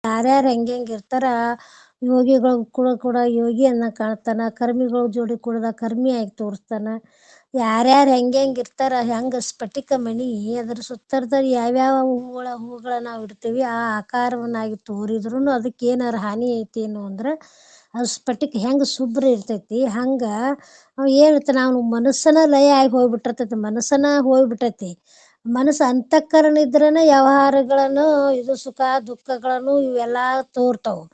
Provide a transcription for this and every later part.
ಯಾರ್ಯಾರು ಹೆಂಗೆ ಇರ್ತಾರ ಯೋಗಿಗಳು ಕೂಡ ಯೋಗಿಯನ್ನ ಕಾಣ್ತಾನ, ಕರ್ಮಿಗಳ ಜೋಡಿ ಕೂಡ ಕರ್ಮಿ ಆಗಿ ತೋರಿಸ್ತಾನ. ಯಾರ್ಯಾರು ಹೆಂಗೆ ಇರ್ತಾರ, ಹೆಂಗೆ ಸ್ಫಟಿಕ ಮಣಿ ಅದ್ರ ಸುತ್ತರ್ದಲ್ಲಿ ಯಾವ್ಯಾವ ಹೂಗಳ ನಾವು ಇಡ್ತೀವಿ ಆ ಆಕಾರವನ್ನಾಗಿ ತೋರಿದ್ರು ಅದಕ್ಕೆ ಏನಾರು ಹಾನಿ ಐತಿ ಏನು ಅಂದ್ರೆ ಅದು ಸ್ಫಟಿಕ ಹೆಂಗೆ ಶುಭ್ರ ಇರ್ತೈತಿ ಹಂಗೆ ಏನಿರ್ತಾನೆ ನಾವು ಮನಸ್ಸನ ಲಯ ಆಗಿ ಹೋಗ್ಬಿಟ್ಟಿರ್ತೈತಿ, ಮನಸ್ಸನ ಹೋಗ್ಬಿಟ್ಟೈತಿ. ಮನಸ್ಸು ಅಂತಃಕರಣ ಇದ್ರನ ವ್ಯವಹಾರಗಳನ್ನು ಇದು ಸುಖ ದುಃಖಗಳನ್ನು ಇವೆಲ್ಲ ತೋರ್ತಾವು.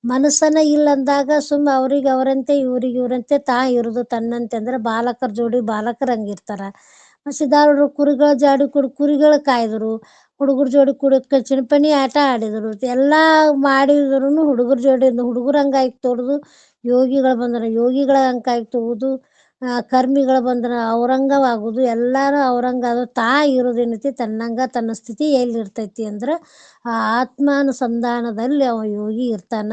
ಮನಸ್ಸನ ಇಲ್ಲ ಅಂದಾಗ ಸುಮ್ಮ ಅವ್ರಿಗೆ ಅವರಂತೆ ಇವ್ರಂತೆ ತಾ ಇರುದು ತನ್ನಂತೆ ಅಂದ್ರೆ ಬಾಲಕರ ಜೋಡಿ ಬಾಲಕರು ಹಂಗಿರ್ತಾರ. ಸಿದ್ಧಾರೂಢರು ಕುರಿಗಳ ಜಾಡಿ ಕುರಿಗಳ ಕಾಯ್ದರು, ಹುಡುಗರ ಜೋಡಿ ಚಿಣಪಣಿ ಆಟ ಆಡಿದರು, ಎಲ್ಲ ಮಾಡಿದ್ರು ಹುಡುಗರ ಜೋಡಿ ಹುಡುಗರ ಹಂಗಾಗಿ ತೋರುದು. ಯೋಗಿಗಳು ಬಂದ್ರೆ ಯೋಗಿಗಳ ಹಂಗಾಗಿ ತಗೋದು, ಕರ್ಮಿಗಳು ಬಂದ್ರೆ ಔರಂಗವಾಗುದು. ಎಲ್ಲಾರು ಔರಂಗ ಅದು ತಾ ಇರೋದೇನೈತಿ ತನ್ನಂಗ ತನ್ನ ಸ್ಥಿತಿ ಎಲ್ಲಿರ್ತೈತಿ ಅಂದ್ರೆ ಆ ಆತ್ಮಾನುಸಂಧಾನದಲ್ಲಿ ಅವ ಯೋಗಿ ಇರ್ತಾನ.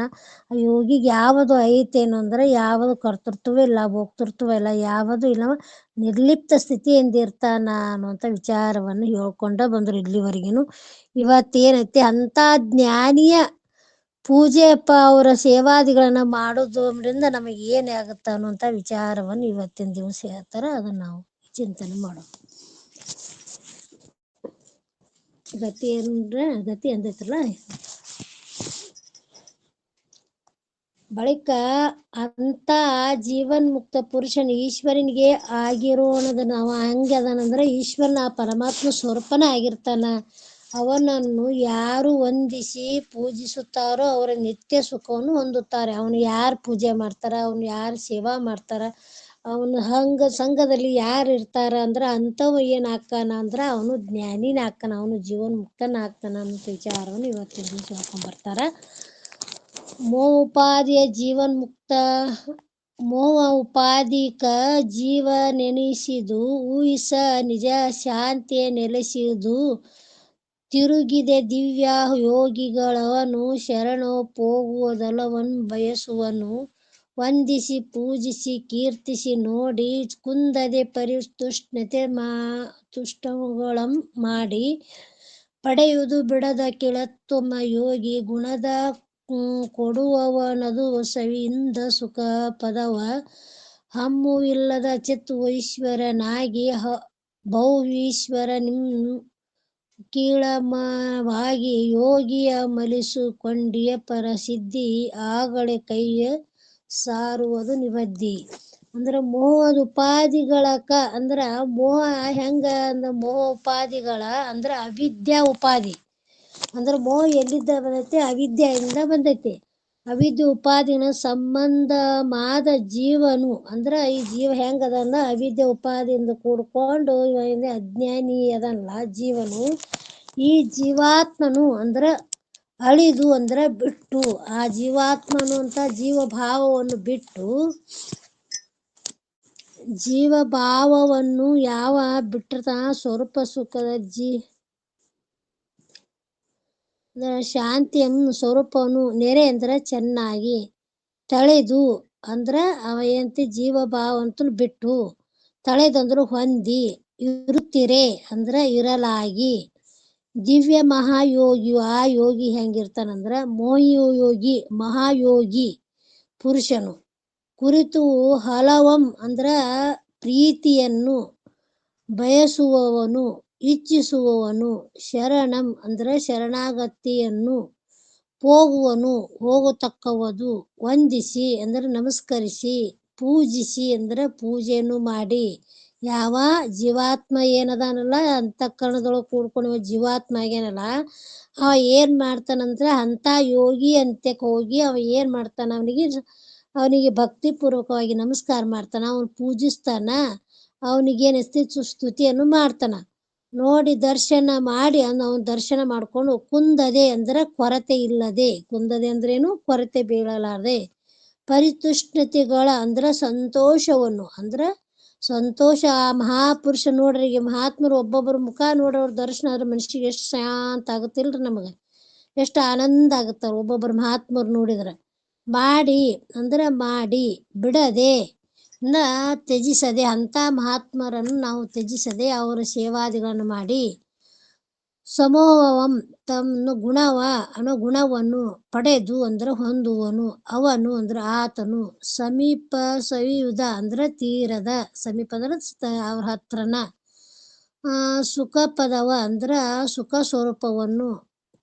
ಆ ಯೋಗಿಗೆ ಯಾವುದು ಐತೇನು ಅಂದ್ರೆ ಯಾವುದು ಕರ್ತೃತ್ವ ಇಲ್ಲ, ಭೋಕ್ತೃತ್ವ ಇಲ್ಲ, ಯಾವುದು ಇಲ್ಲ, ನಿರ್ಲಿಪ್ತ ಸ್ಥಿತಿಯಿಂದ ಇರ್ತಾನ ಅನ್ನುವಂಥ ವಿಚಾರವನ್ನು ಹೇಳ್ಕೊಂಡ ಬಂದ್ರು ಇಲ್ಲಿವರೆಗಿನು. ಇವತ್ತೇನೈತಿ ಅಂತ ಜ್ಞಾನಿಯ ಪೂಜೆಯಪ್ಪ ಅವರ ಸೇವಾದಿಗಳನ್ನ ಮಾಡೋದ್ರಿಂದ ನಮಗೆ ಏನೇ ಆಗುತ್ತ ಅನ್ನುವಂಥ ವಿಚಾರವನ್ನು ಇವತ್ತಿನ ದಿವಸ ಹೇಳ್ತಾರ. ಅದನ್ನ ನಾವು ಚಿಂತನೆ ಮಾಡೋದು. ಗತಿ ಅಂದ್ರೆ ಗತಿ ಅಂದೈತ್ರಲ್ಲ. ಬಳಿಕ ಅಂತ ಜೀವನ್ಮುಕ್ತ ಪುರುಷನ ಈಶ್ವರನಿಗೆ ಆಗಿರೋಣದ ನಾವು ಹಂಗೆ ಅದನಂದ್ರೆ ಈಶ್ವರನ ಪರಮಾತ್ಮ ಸ್ವರೂಪನ ಆಗಿರ್ತಾನ. ಅವನನ್ನು ಯಾರು ವಂದಿಸಿ ಪೂಜಿಸುತ್ತಾರೋ ಅವರ ನಿತ್ಯ ಸುಖವನ್ನು ಹೊಂದುತ್ತಾರೆ. ಅವನು ಯಾರು ಪೂಜೆ ಮಾಡ್ತಾರ, ಅವನು ಯಾರು ಸೇವಾ ಮಾಡ್ತಾರ, ಅವನು ಸಂಘದಲ್ಲಿ ಯಾರು ಇರ್ತಾರ ಅಂದ್ರೆ ಅಂಥವು ಏನು ಹಾಕ್ತಾನ ಅಂದ್ರೆ ಅವನು ಜ್ಞಾನಿನ ಹಾಕ್ತಾನ, ಅವನು ಜೀವನ್ಮುಕ್ತನ ಹಾಕ್ತಾನ ಅನ್ನೋ ವಿಚಾರವನ್ನು ಇವತ್ತಿನ ದಿವಸ ಹೇಳ್ಕೊಂಡ್ಬರ್ತಾರ. ಮೋಹೋಪಾದಿಯ ಜೀವನ್ಮುಕ್ತ ಮೋಹ ಉಪಾಧಿಕ ಜೀವ ನೆನೆಸಿದು ಊಹಿಸ ನಿಜ ಶಾಂತಿಯ ನೆಲೆಸಿದು ತಿರುಗಿದೆ ದಿವ್ಯ ಯೋಗಿಗಳವನು ಶರಣೋ ಹೋಗುವುದಲ್ಲವನು ಬಯಸುವನು ವಂದಿಸಿ ಪೂಜಿಸಿ ಕೀರ್ತಿಸಿ ನೋಡಿ ಕುಂದದೆ ಪರಿತುಷ್ಣತೆ ತುಷ್ಟಗಳಂ ಮಾಡಿ ಪಡೆಯುವುದು ಬಿಡದ ಕಿಳತ್ತೊಮ್ಮ ಯೋಗಿ ಗುಣದ ಕೊಡುವವನದು ಸವಿಯಿಂದ ಸುಖ ಪದವ ಹಮ್ಮುವಿಲ್ಲದ ಚಿತ್ ಈಶ್ವರನಾಗಿ ಭೌವೀಶ್ವರ ಕೀಳಮವಾಗಿ ಯೋಗಿಯ ಮಲಿಸುಕೊಂಡಿಯ ಪರಸಿದ್ಧಿ ಆಗಳೆ ಕೈಯ ಸಾರುವುದು ನಿಬದ್ಧಿ. ಅಂದ್ರೆ ಮೋಹದ ಉಪಾಧಿಗಳಕ ಅಂದ್ರ ಮೋಹ ಹೆಂಗ ಅಂದ್ರ ಮೋಹ ಉಪಾಧಿಗಳ ಅಂದ್ರ ಅವಿದ್ಯಾ ಉಪಾಧಿ. ಅಂದ್ರೆ ಮೋಹ ಎಲ್ಲಿದ್ದ ಬಂದೈತಿ, ಅವಿದ್ಯೆಯಿಂದ ಬಂದೈತಿ. ಅವಿದ್ಯೆ ಉಪಾಧಿನ ಸಂಬಂಧ ಮಾದ ಜೀವನು ಅಂದ್ರೆ ಈ ಜೀವ ಹೆಂಗದನ್ನ ಅವಿದ್ಯೆ ಉಪಾಧಿಯಿಂದ ಕೂಡ್ಕೊಂಡು ಅಜ್ಞಾನಿ ಅದಲ್ಲ ಜೀವನು. ಈ ಜೀವಾತ್ಮನು ಅಂದ್ರ ಅಳಿದು ಅಂದ್ರೆ ಬಿಟ್ಟು ಆ ಜೀವಾತ್ಮನು ಅಂತ ಜೀವಭಾವವನ್ನು ಬಿಟ್ಟು ಜೀವಭಾವವನ್ನು ಯಾವ ಬಿಟ್ಟಿರ್ತಾನ ಸ್ವರೂಪ ಸುಖದ ಶಾಂತಿಯನ್ನು ಸ್ವರೂಪವನ್ನು ನೆರೆ ಅಂದ್ರೆ ಚೆನ್ನಾಗಿ ತಳೆದು ಅಂದ್ರೆ ಅವ ಏನಂತ ಜೀವಭಾವಂತ ಬಿಟ್ಟು ತಳೆದಂದ್ರು ಹೊಂದಿ ಇರುತ್ತಿರೆ ಅಂದ್ರೆ ಇರಲಾಗಿ ದಿವ್ಯ ಮಹಾಯೋಗಿ. ಆ ಯೋಗಿ ಹೆಂಗಿರ್ತಾನಂದ್ರ ಮೋಹಿಯೋಗಿ ಮಹಾಯೋಗಿ ಪುರುಷನು ಕುರಿತು ಹಲವಂ ಅಂದ್ರ ಪ್ರೀತಿಯನ್ನು ಬಯಸುವವನು ಇಚ್ಛಿಸುವವನು ಶರಣಂ ಅಂದ್ರೆ ಶರಣಾಗತಿಯನ್ನು ಹೋಗುವನು ಹೋಗತಕ್ಕವದು ವಂದಿಸಿ ಅಂದ್ರೆ ನಮಸ್ಕರಿಸಿ ಪೂಜಿಸಿ ಅಂದ್ರೆ ಪೂಜೆಯನ್ನು ಮಾಡಿ ಯಾವ ಜೀವಾತ್ಮ ಏನದಾನಲ್ಲ ಅಂತಃಕರಣದೊಳಗೆ ಕೂಡ್ಕೊಂಡು ಜೀವಾತ್ಮ ಆಗೇನಲ್ಲ ಅವ ಏನ್ ಮಾಡ್ತಾನಂದ್ರೆ ಅಂತ ಯೋಗಿ ಅಂತ್ಯಕ್ಕೆ ಹೋಗಿ ಅವ ಏನ್ ಮಾಡ್ತಾನ ಅವನಿಗೆ ಭಕ್ತಿ ಪೂರ್ವಕವಾಗಿ ನಮಸ್ಕಾರ ಮಾಡ್ತಾನ, ಅವನು ಪೂಜಿಸ್ತಾನ, ಅವನಿಗೇನಸ್ತಿ ಸ್ತುತಿಯನ್ನು ಮಾಡ್ತಾನ. ನೋಡಿ ದರ್ಶನ ಮಾಡಿ ಅವನ ದರ್ಶನ ಮಾಡ್ಕೊಂಡು ಕುಂದದೆ ಅಂದ್ರೆ ಕೊರತೆ ಇಲ್ಲದೆ, ಕುಂದದೆ ಅಂದ್ರೇನು ಕೊರತೆ ಬೀಳಲಾರದೆ, ಪರಿತುಷ್ಣತೆಗಳ ಅಂದ್ರೆ ಸಂತೋಷವನ್ನು ಅಂದ್ರೆ ಸಂತೋಷ. ಆ ಮಹಾಪುರುಷ ನೋಡ್ರಿ, ಈಗ ಮಹಾತ್ಮರು ಒಬ್ಬೊಬ್ಬರು ಮುಖ ನೋಡೋರ್ ದರ್ಶನ ಆದ್ರೆ ಮನುಷ್ಯಗೆ ಎಷ್ಟು ಶಾಂತ ಆಗುತ್ತಿಲ್ರಿ, ನಮಗೆ ಎಷ್ಟು ಆನಂದ ಆಗುತ್ತಾರ ಒಬ್ಬೊಬ್ಬರು ಮಹಾತ್ಮರು ನೋಡಿದ್ರೆ. ಮಾಡಿ ಅಂದ್ರೆ ಮಾಡಿ ಬಿಡದೆ ತ್ಯಜಿಸದೆ ಅಂತ ಮಹಾತ್ಮರನ್ನು ನಾವು ತ್ಯಜಿಸದೆ ಅವರ ಸೇವಾದಿಗಳನ್ನು ಮಾಡಿ ಸಮೋಹಂ ತನ್ನ ಗುಣವನ್ನು ಪಡೆದು ಅಂದ್ರೆ ಹೊಂದುವನು. ಅವನು ಅಂದ್ರೆ ಆತನು. ಸಮೀಪ ಸವಿಯುವುದ ಅಂದ್ರೆ ತೀರದ ಸಮೀಪ ಅಂದ್ರೆ ಅವ್ರ ಹತ್ರನ. ಸುಖ ಪದವ ಅಂದ್ರೆ ಸುಖ ಸ್ವರೂಪವನ್ನು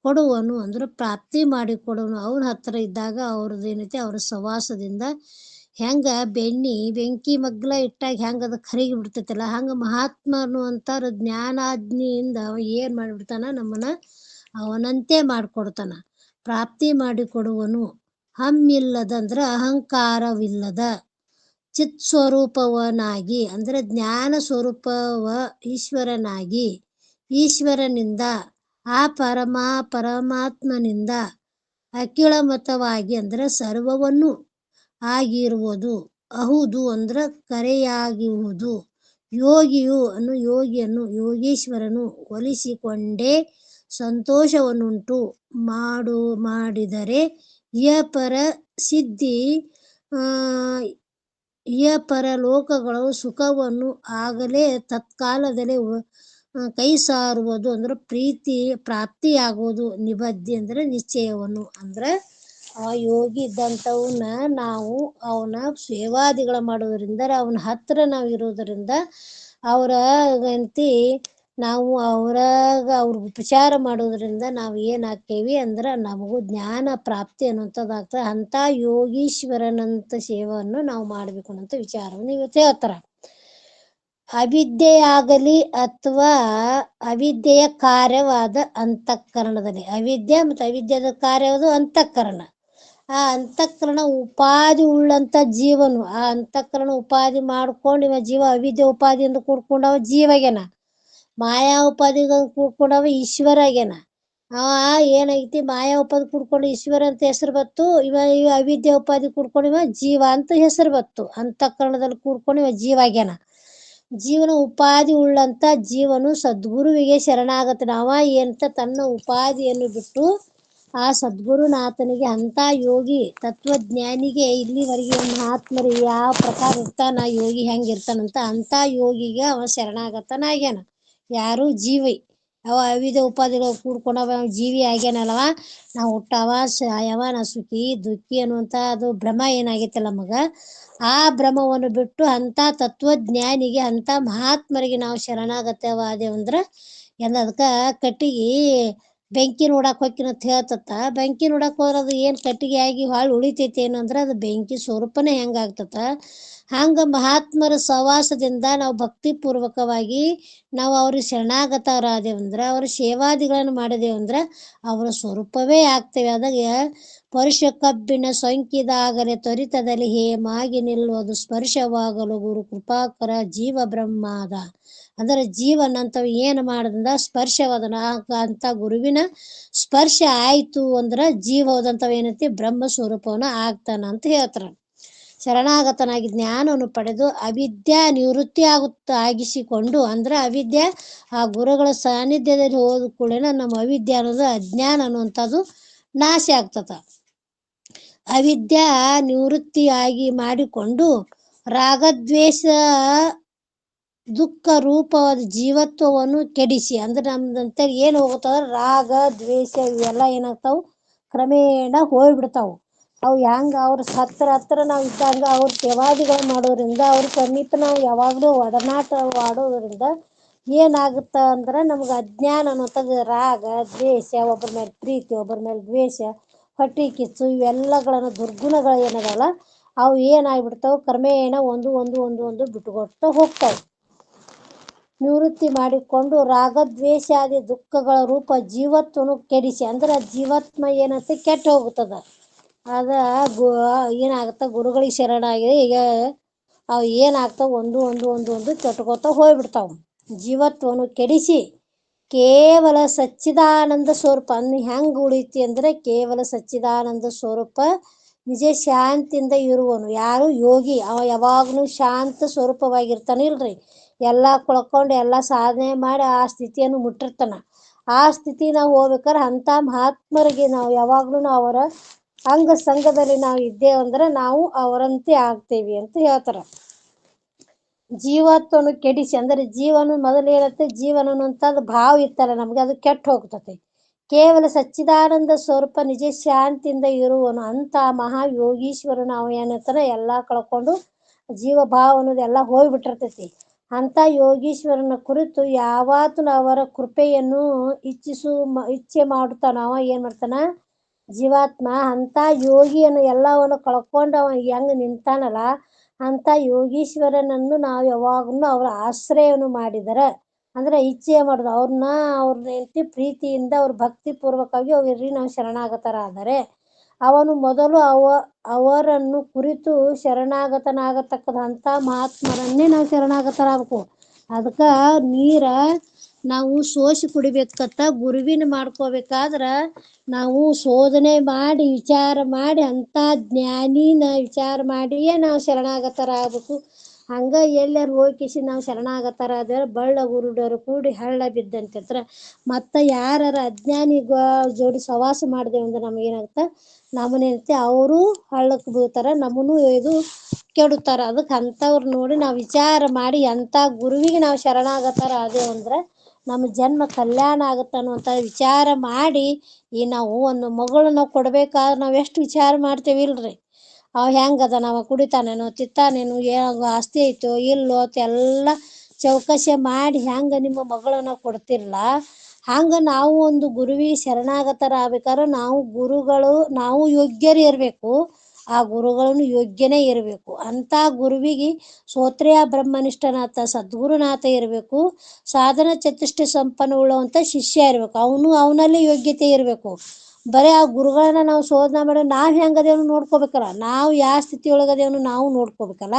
ಕೊಡುವನು ಅಂದ್ರೆ ಪ್ರಾಪ್ತಿ ಮಾಡಿ ಕೊಡುವನು. ಅವನ ಹತ್ರ ಇದ್ದಾಗ ಅವ್ರದ್ದು ಏನೈತಿ ಅವ್ರ ಸವಾಸದಿಂದ ಹೆಂಗ ಬೆಂಕಿ ಮಗ್ಲ ಇಟ್ಟಾಗ ಹೆಂಗ ಅದು ಕರಗಿ ಬಿಡ್ತೈತಲ್ಲ, ಹಂಗ ಮಹಾತ್ಮ ಅನ್ನುವಂಥವ್ರ ಜ್ಞಾನಾಗ್ನಿಯಿಂದ ಅವ ಏನ್ ಮಾಡಿಬಿಡ್ತಾನ, ನಮ್ಮನ್ನ ಅವನಂತೆ ಮಾಡಿಕೊಡ್ತಾನ, ಪ್ರಾಪ್ತಿ ಮಾಡಿಕೊಡುವನು. ಹಮ್ಮಿಲ್ಲದಂದ್ರ ಅಹಂಕಾರವಿಲ್ಲದ ಚಿತ್ ಸ್ವರೂಪವನಾಗಿ ಅಂದ್ರೆ ಜ್ಞಾನ ಸ್ವರೂಪವ ಈಶ್ವರನಾಗಿ, ಈಶ್ವರನಿಂದ ಆ ಪರಮಾತ್ಮನಿಂದ ಅಖಿಳಮತವಾಗಿ ಅಂದ್ರೆ ಸರ್ವವನ್ನು ಆಗಿರುವುದು. ಅಹುದು ಅಂದ್ರೆ ಕರೆಯಾಗಿರುವುದು. ಯೋಗಿಯನ್ನು ಯೋಗೀಶ್ವರನು ಒಲಿಸಿಕೊಂಡೇ ಸಂತೋಷವನ್ನುಂಟು ಮಾಡಿದರೆ ಇಹಪರ ಸಿದ್ಧಿ ಇಹಪರಲೋಕಗಳು ಸುಖವನ್ನು ಆಗಲೇ ತತ್ಕಾಲದಲ್ಲೇ ಕೈ ಸಾರುವುದು ಅಂದ್ರೆ ಪ್ರಾಪ್ತಿಯಾಗುವುದು. ನಿಬದ್ಧಿ ಅಂದ್ರೆ ನಿಶ್ಚಯವನ್ನು ಅಂದ್ರೆ ಆ ಯೋಗಿ ಇದ್ದಂಥವನ್ನ ನಾವು ಅವನ ಸೇವಾದಿಗಳ ಮಾಡೋದ್ರಿಂದ, ಅವನ ಹತ್ರ ನಾವು ಇರೋದರಿಂದ, ಅವರ ಗಂತಿ ನಾವು ಅವ್ರಿಗೆ ಉಪಚಾರ ಮಾಡೋದ್ರಿಂದ ನಾವು ಏನಾಗ್ತೇವಿ ಅಂದ್ರೆ ನಮಗೂ ಜ್ಞಾನ ಪ್ರಾಪ್ತಿ ಅನ್ನುವಂಥದ್ದಾಗ್ತದೆ. ಅಂಥ ಯೋಗೀಶ್ವರನಂಥ ಸೇವೆಯನ್ನು ನಾವು ಮಾಡಬೇಕು ಅನ್ನೋಂಥ ವಿಚಾರವನ್ನು ಇವತ್ತು ಹೇಳ್ತಾರೆ. ಅವಿದ್ಯೆಯಾಗಲಿ ಅಥವಾ ಅವಿದ್ಯೆಯ ಕಾರ್ಯವಾದ ಅಂತಃಕರಣದಲ್ಲಿ, ಅವಿದ್ಯೆ ಮತ್ತು ಅವಿದ್ಯೆಯ ಕಾರ್ಯವಾದ ಅಂತಃಕರಣ. ಆ ಅಂತಃಕರಣ ಉಪಾಧಿ ಉಳ್ಳಂತ ಜೀವನು, ಆ ಅಂತಃಕರಣ ಉಪಾಧಿ ಮಾಡ್ಕೊಂಡು ಇವ ಜೀವ ಅವಿದ್ಯೆ ಉಪಾಧಿಯಿಂದ ಕೂಡ್ಕೊಂಡವ ಜೀವಗೆನ, ಮಾಯಾ ಉಪಾಧಿಗ ಕೂಡ್ಕೊಂಡವ ಈಶ್ವರಗೆನ. ಅವ ಏನೈತಿ ಮಾಯಾ ಉಪಾಧಿ ಕೂಡ್ಕೊಂಡು ಈಶ್ವರ ಅಂತ ಹೆಸರು ಬತ್ತು, ಇವ ಅವಿದ್ಯೆ ಉಪಾಧಿ ಕೂಡ್ಕೊಂಡು ಇವ ಜೀವ ಅಂತ ಹೆಸರು ಬತ್ತು. ಅಂತಃಕರಣದಲ್ಲಿ ಕೂಡ್ಕೊಂಡು ಇವ ಜೀವಾಗ್ಯಾನ. ಜೀವನ ಉಪಾಧಿ ಉಳ್ಳಂತ ಜೀವನು ಸದ್ಗುರುವಿಗೆ ಶರಣಾಗತನ. ಅವ ಎಂತ ತನ್ನ ಉಪಾಧಿಯನ್ನು ಬಿಟ್ಟು ಆ ಸದ್ಗುರುನಾಥನಿಗೆ, ಅಂಥ ಯೋಗಿ ತತ್ವಜ್ಞಾನಿಗೆ, ಇಲ್ಲಿವರೆಗೆ ಮಹಾತ್ಮರಿಗೆ ಯಾವ ಪ್ರಕಾರ ಇರ್ತಾನ ಯೋಗಿ ಹೆಂಗಿರ್ತಾನಂತ ಅಂಥ ಯೋಗಿಗೆ ಅವ ಶರಣಾಗತನಾಗ್ಯಾನ. ಯಾರು ಜೀವಿ, ಅವ ಅವಿಧ ಉಪಾಧಿಗಳು ಕೂಡ್ಕೊಂಡವ ಜೀವಿ ಆಗ್ಯಾನಲ್ವ. ನಾವು ಹುಟ್ಟವ ಸಾಯವ, ನಾ ಸುಖಿ ದುಃಖಿ ಅನ್ನುವಂಥ ಅದು ಭ್ರಮ ಏನಾಗೈತಲ್ಲ ನಮಗ, ಆ ಭ್ರಮವನ್ನು ಬಿಟ್ಟು ಅಂಥ ತತ್ವಜ್ಞಾನಿಗೆ, ಅಂಥ ಮಹಾತ್ಮರಿಗೆ ನಾವು ಶರಣಾಗತವಾದೇವಂದ್ರೆ ಅದಕ್ಕೆ ಕಟ್ಟಿಗೆ ಬೆಂಕಿ ನೋಡಕ್ಕೆ ಹೋಗ್ತೀನಿ ಅಂತ ಹೇಳ್ತತ್ತ. ಬೆಂಕಿ ನೋಡಕ್ಕೆ ಹೋದ್ರದು ಏನು ಕಟ್ಟಿಗೆ ಆಗಿ ಹಾಳು ಉಳಿತೈತಿ ಏನು ಅಂದ್ರೆ ಅದು ಬೆಂಕಿ ಸ್ವರೂಪನೇ ಹೆಂಗಾಗ್ತತ. ಹಂಗೆ ಮಹಾತ್ಮರ ಸಹವಾಸದಿಂದ ನಾವು ಭಕ್ತಿಪೂರ್ವಕವಾಗಿ ನಾವು ಅವ್ರಿಗೆ ಶರಣಾಗತರಾದೇವಂದ್ರೆ, ಅವ್ರ ಸೇವಾದಿಗಳನ್ನು ಮಾಡಿದೇವಂದ್ರೆ ಅವರ ಸ್ವರೂಪವೇ ಆಗ್ತೇವೆ. ಅದಾಗ ಪರುಷ ಕಬ್ಬಿಣ ಸೊಂಕಿದಾಗಲೇ ತ್ವರಿತದಲ್ಲಿ ಹೇಮಾಗಿ ನಿಲ್ಲುವುದು ಸ್ಪರ್ಶವಾಗಲು ಗುರು ಕೃಪಾಕರ ಜೀವ ಬ್ರಹ್ಮಾದ. ಅಂದರೆ ಜೀವನಂತವ ಏನು ಮಾಡದಿಂದ ಸ್ಪರ್ಶವಾದನ ಅಂತ ಗುರುವಿನ ಸ್ಪರ್ಶ ಆಯ್ತು ಅಂದ್ರೆ ಜೀವದಂತವ ಏನೈತಿ ಬ್ರಹ್ಮ ಸ್ವರೂಪವನ್ನ ಆಗ್ತಾನ ಅಂತ ಹೇಳ್ತಾರೆ. ಶರಣಾಗತನಾಗಿ ಜ್ಞಾನವನ್ನು ಪಡೆದು ಅವಿದ್ಯಾ ನಿವೃತ್ತಿ ಆಗಿಸಿಕೊಂಡು ಅಂದ್ರೆ ಅವಿದ್ಯೆ ಆ ಗುರುಗಳ ಸಾನ್ನಿಧ್ಯದಲ್ಲಿ ಹೋದ ಕೂಡ ನಮ್ಮ ಅವಿದ್ಯೆ ಅನ್ನೋದು ಅಜ್ಞಾನ ಅನ್ನುವಂಥದ್ದು ನಾಶ ಆಗ್ತದ. ಅವಿದ್ಯಾ ನಿವೃತ್ತಿಯಾಗಿ ಮಾಡಿಕೊಂಡು ರಾಗದ್ವೇಷ ದುಃಖ ರೂಪವಾದ ಜೀವತ್ವವನ್ನು ಕೆಡಿಸಿ ಅಂದ್ರೆ ನಮ್ದಂತ ಏನು ಹೋಗುತ್ತದ, ರಾಗ ದ್ವೇಷ ಇವೆಲ್ಲ ಏನಾಗ್ತಾವು ಕ್ರಮೇಣ ಹೋಗ್ಬಿಡ್ತಾವು. ಅವು ಹೆಂಗ ಅವ್ರ ಹತ್ರ ನಾವು ಇದ್ದಂಗ ಅವ್ರ ಸೇವಾದಿಗಳು ಮಾಡೋದ್ರಿಂದ, ಅವ್ರ ಸಮೀಪ ನಾವು ಯಾವಾಗಲೂ ಒಡನಾಟ ಆಡೋದ್ರಿಂದ ಏನಾಗುತ್ತ ಅಂದ್ರೆ ನಮ್ಗೆ ಅಜ್ಞಾನ ಅನ್ನೋಂಥದ್ದು ರಾಗ ದ್ವೇಷ, ಒಬ್ಬರ ಮೇಲೆ ಪ್ರೀತಿ ಒಬ್ಬರ ಮೇಲೆ ದ್ವೇಷ, ಹೊಟ್ಟೆ ಕಿಚ್ಚು ಇವೆಲ್ಲಗಳನ್ನು ದುರ್ಗುಣಗಳು ಏನದಲ್ಲ ಅವು ಏನಾಗ್ಬಿಡ್ತಾವೆ ಕ್ರಮೇಣ ಒಂದು ಬಿಟ್ಟುಕೊಡ್ತಾ ಹೋಗ್ತಾವೆ. ನಿವೃತ್ತಿ ಮಾಡಿಕೊಂಡು ರಾಗದ್ವೇಷಾದಿ ದುಃಖಗಳ ರೂಪ ಜೀವತ್ವನು ಕೆಡಿಸಿ ಅಂದ್ರೆ ಜೀವಾತ್ಮ ಏನಂತ ಕೆಟ್ಟು ಹೋಗುತ್ತದ. ಅದ ಏನಾಗುತ್ತ ಗುರುಗಳಿಗೆ ಶರಣಾಗಿದೆ ಈಗ ಅವು ಏನಾಗ್ತಾವ ಒಂದು ಕೆಟ್ಕೋತಾ ಹೋಗ್ಬಿಡ್ತಾವ. ಜೀವತ್ವವನ್ನು ಕೆಡಿಸಿ ಕೇವಲ ಸಚ್ಚಿದಾನಂದ ಸ್ವರೂಪ ಹೆಂಗೆ ಉಳಿತಿ ಅಂದ್ರೆ ಕೇವಲ ಸಚ್ಚಿದಾನಂದ ಸ್ವರೂಪ ನಿಜ ಶಾಂತಿಯಿಂದ ಇರುವನು. ಯಾರು ಯೋಗಿ, ಅವ ಯಾವಾಗಲೂ ಶಾಂತ ಸ್ವರೂಪವಾಗಿರ್ತಾನೆ ಇಲ್ರಿ. ಎಲ್ಲ ಕಳ್ಕೊಂಡು ಎಲ್ಲ ಸಾಧನೆ ಮಾಡಿ ಆ ಸ್ಥಿತಿಯನ್ನು ಮುಟ್ಟಿರ್ತಾನ. ಆ ಸ್ಥಿತಿ ನಾವು ಹೋಗ್ಬೇಕಾದ್ರೆ ಅಂಥ ಮಹಾತ್ಮರಿಗೆ ನಾವು ಯಾವಾಗಲೂ ಅವರ ಅಂಗ ಸಂಘದಲ್ಲಿ ನಾವು ಇದ್ದೇವಂದ್ರೆ ನಾವು ಅವರಂತೆ ಆಗ್ತೇವಿ ಅಂತ ಹೇಳ್ತಾರೆ. ಜೀವತ್ವವನ್ನು ಕೆಡಿಸಿ, ಅಂದರೆ ಜೀವನ ಮೊದಲು ಏನತ್ತೆ, ಜೀವನ ಅನ್ನುವಂಥದ್ದು ಭಾವ ಇತ್ತಲ್ಲ ನಮ್ಗೆ, ಅದು ಕೆಟ್ಟು ಹೋಗ್ತದೆ. ಕೇವಲ ಸಚ್ಚಿದಾನಂದ ಸ್ವರೂಪ ನಿಜ ಶಾಂತಿಯಿಂದ ಇರುವನು ಅಂತ ಮಹಾ ಯೋಗೀಶ್ವರನು ನಾವು ಏನಂತಾನೆ ಎಲ್ಲ ಕಳ್ಕೊಂಡು ಜೀವ ಭಾವ ಅನ್ನೋದು ಎಲ್ಲ ಹೋಗ್ಬಿಟ್ಟಿರ್ತೈತಿ. ಅಂತ ಯೋಗೀಶ್ವರನ ಕುರಿತು ಯಾವತ್ತೂ ಅವರ ಕೃಪೆಯನ್ನು ಇಚ್ಛೆ ಮಾಡುತ್ತಾನ. ಅವ ಏನ್ ಮಾಡ್ತಾನ, ಜೀವಾತ್ಮ ಅಂತ ಯೋಗಿಯನ್ನು ಎಲ್ಲವನ್ನು ಕಳ್ಕೊಂಡು ಅವ ಹೆಂಗ್ ನಿಂತಾನಲ್ಲ, ಅಂತ ಯೋಗೀಶ್ವರನನ್ನು ನಾವು ಯಾವಾಗಲೂ ಅವರ ಆಶ್ರಯವನ್ನು ಮಾಡಿದರೆ, ಅಂದ್ರೆ ಇಚ್ಛೆ ಮಾಡೋದು ಅವ್ರನ್ನ ಪ್ರೀತಿಯಿಂದ ಅವ್ರ ಭಕ್ತಿ ಪೂರ್ವಕವಾಗಿ ಅವ್ರಿಗೆ ನಾವು ಶರಣಾಗತರಾದರೆ, ಅವನು ಮೊದಲು ಅವರನ್ನು ಕುರಿತು ಶರಣಾಗತನಾಗತಕ್ಕಂಥ ಮಹಾತ್ಮರನ್ನೇ ನಾವು ಶರಣಾಗತರಾಗಬೇಕು. ಅದಕ್ಕೆ ನೀರ ನಾವು ಸೋಸಿ ಕುಡಿಬೇಕತ್ತ ಗುರುವಿನ ಮಾಡ್ಕೋಬೇಕಾದ್ರ ನಾವು ಶೋಧನೆ ಮಾಡಿ ವಿಚಾರ ಮಾಡಿ ಅಂತ ಜ್ಞಾನಿನ ವಿಚಾರ ಮಾಡಿಯೇ ನಾವು ಶರಣಾಗತರಾಗಬೇಕು. ಹಂಗ ಎಲ್ಲರೂ ಹೋಗಿಸಿ ನಾವು ಶರಣಾಗತರಾದ್ರೆ ಬಳ್ಳ ಗುರುಡರು ಕೂಡಿ ಹಳ್ಳ ಬಿದ್ದಂತಿರ್ತಾರೆ. ಮತ್ತು ಯಾರ ಅಜ್ಞಾನಿ ಜೋಡಿ ಸವಾಸ ಮಾಡಿದೆವು ಅಂದ್ರೆ ನಮಗೇನಾಗುತ್ತೆ, ನಮ್ಮನೇನೈತೆ ಅವರು ಹಳ್ಳಕ್ಕೆ ಬೀಳ್ತಾರೆ, ನಮ್ಮನ್ನು ಇದು ಕೆಡುತ್ತಾರೆ. ಅದಕ್ಕೆ ಅಂಥವ್ರು ನೋಡಿ ನಾವು ವಿಚಾರ ಮಾಡಿ ಅಂಥ ಗುರುವಿಗೆ ನಾವು ಶರಣಾಗತರ ಆದೇವು ಅಂದ್ರೆ ನಮ್ಮ ಜನ್ಮ ಕಲ್ಯಾಣ ಆಗುತ್ತೆ ಅನ್ನುವಂಥ ವಿಚಾರ ಮಾಡಿ, ಈ ನಾವು ಒಂದು ಮಗಳನ್ನ ಕೊಡ್ಬೇಕಾದ್ರೆ ನಾವು ಎಷ್ಟು ವಿಚಾರ ಮಾಡ್ತೇವೆ ಇಲ್ರಿ. ಅವ ಹೆಂಗದ, ನಾವು ಕುಡಿತಾನೇನೋ ತಿತ್ತಾನೇನು, ಆಸ್ತಿ ಐತೋ ಇಲ್ಲೋ ಎಲ್ಲ ಚೌಕಶಿ ಮಾಡಿ ಹೆಂಗೆ ನಿಮ್ಮ ಮಗಳನ್ನ ಕೊಡ್ತಿರಲ್ಲ, ಹಂಗೆ ನಾವು ಒಂದು ಗುರುವಿಗೆ ಶರಣಾಗತರ ಆಗ್ಬೇಕಾದ್ರೆ ನಾವು ಯೋಗ್ಯರು ಇರಬೇಕು, ಆ ಗುರುಗಳನ್ನು ಯೋಗ್ಯನೇ ಇರಬೇಕು. ಅಂಥ ಗುರುವಿಗೆ ಶ್ರೋತ್ರಿಯ ಬ್ರಹ್ಮನಿಷ್ಠನಾಥ ಸದ್ಗುರುನಾಥ ಇರಬೇಕು. ಸಾಧನ ಚತುಷ್ಟಯ ಸಂಪನ್ನ ಉಳ್ಳವಂಥ ಶಿಷ್ಯ ಇರಬೇಕು. ಅವನಲ್ಲಿ ಯೋಗ್ಯತೆ ಇರಬೇಕು. ಬರೀ ಆ ಗುರುಗಳನ್ನ ನಾವು ಶೋಧನೆ ಮಾಡಿ ನಾವು ಹೆಂಗದೇವನು ನೋಡ್ಕೋಬೇಕಲ್ಲ, ನಾವು ಯಾವ ಸ್ಥಿತಿ ಒಳಗದೇವನು ನಾವು ನೋಡ್ಕೋಬೇಕಲ್ಲ.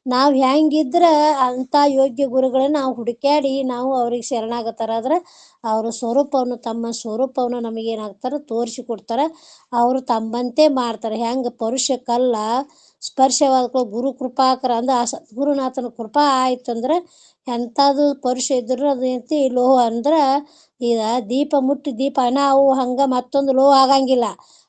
ನಾವು ಹೆಂಗಿದ್ರೆ ಅಂಥ ಯೋಗ್ಯ ಗುರುಗಳನ್ನ ನಾವು ಹುಡುಕ್ಯಾಡಿ ನಾವು ಅವ್ರಿಗೆ ಶರಣಾಗತರಾದ್ರೆ ಅವ್ರ ಸ್ವರೂಪವನ್ನು ತಮ್ಮ ಸ್ವರೂಪವನ್ನು ನಮಗೇನಾಗ್ತಾರೆ ತೋರಿಸಿಕೊಡ್ತಾರೆ. ಅವರು ತಮ್ಮಂತೆ ಮಾಡ್ತಾರೆ. ಹೆಂಗೆ ಪರುಷಕ್ಕಲ್ಲ ಸ್ಪರ್ಶವಾದ ಗುರು ಕೃಪಾಕರ ಅಂದ್ರೆ ಆ ಸದ್ಗುರುನಾಥನ ಕೃಪಾ ಆಯ್ತಂದ್ರೆ ಎಂಥದ್ದು ಪರುಷ ಇದ್ರು ಅದು ಲೋಹ ಅಂದ್ರೆ ಈಗ ದೀಪ ಮುಟ್ಟಿ ದೀಪ ನಾವು ಹಂಗೆ ಮತ್ತೊಂದು ಲೋಹ ಆಗಂಗಿಲ್ಲ,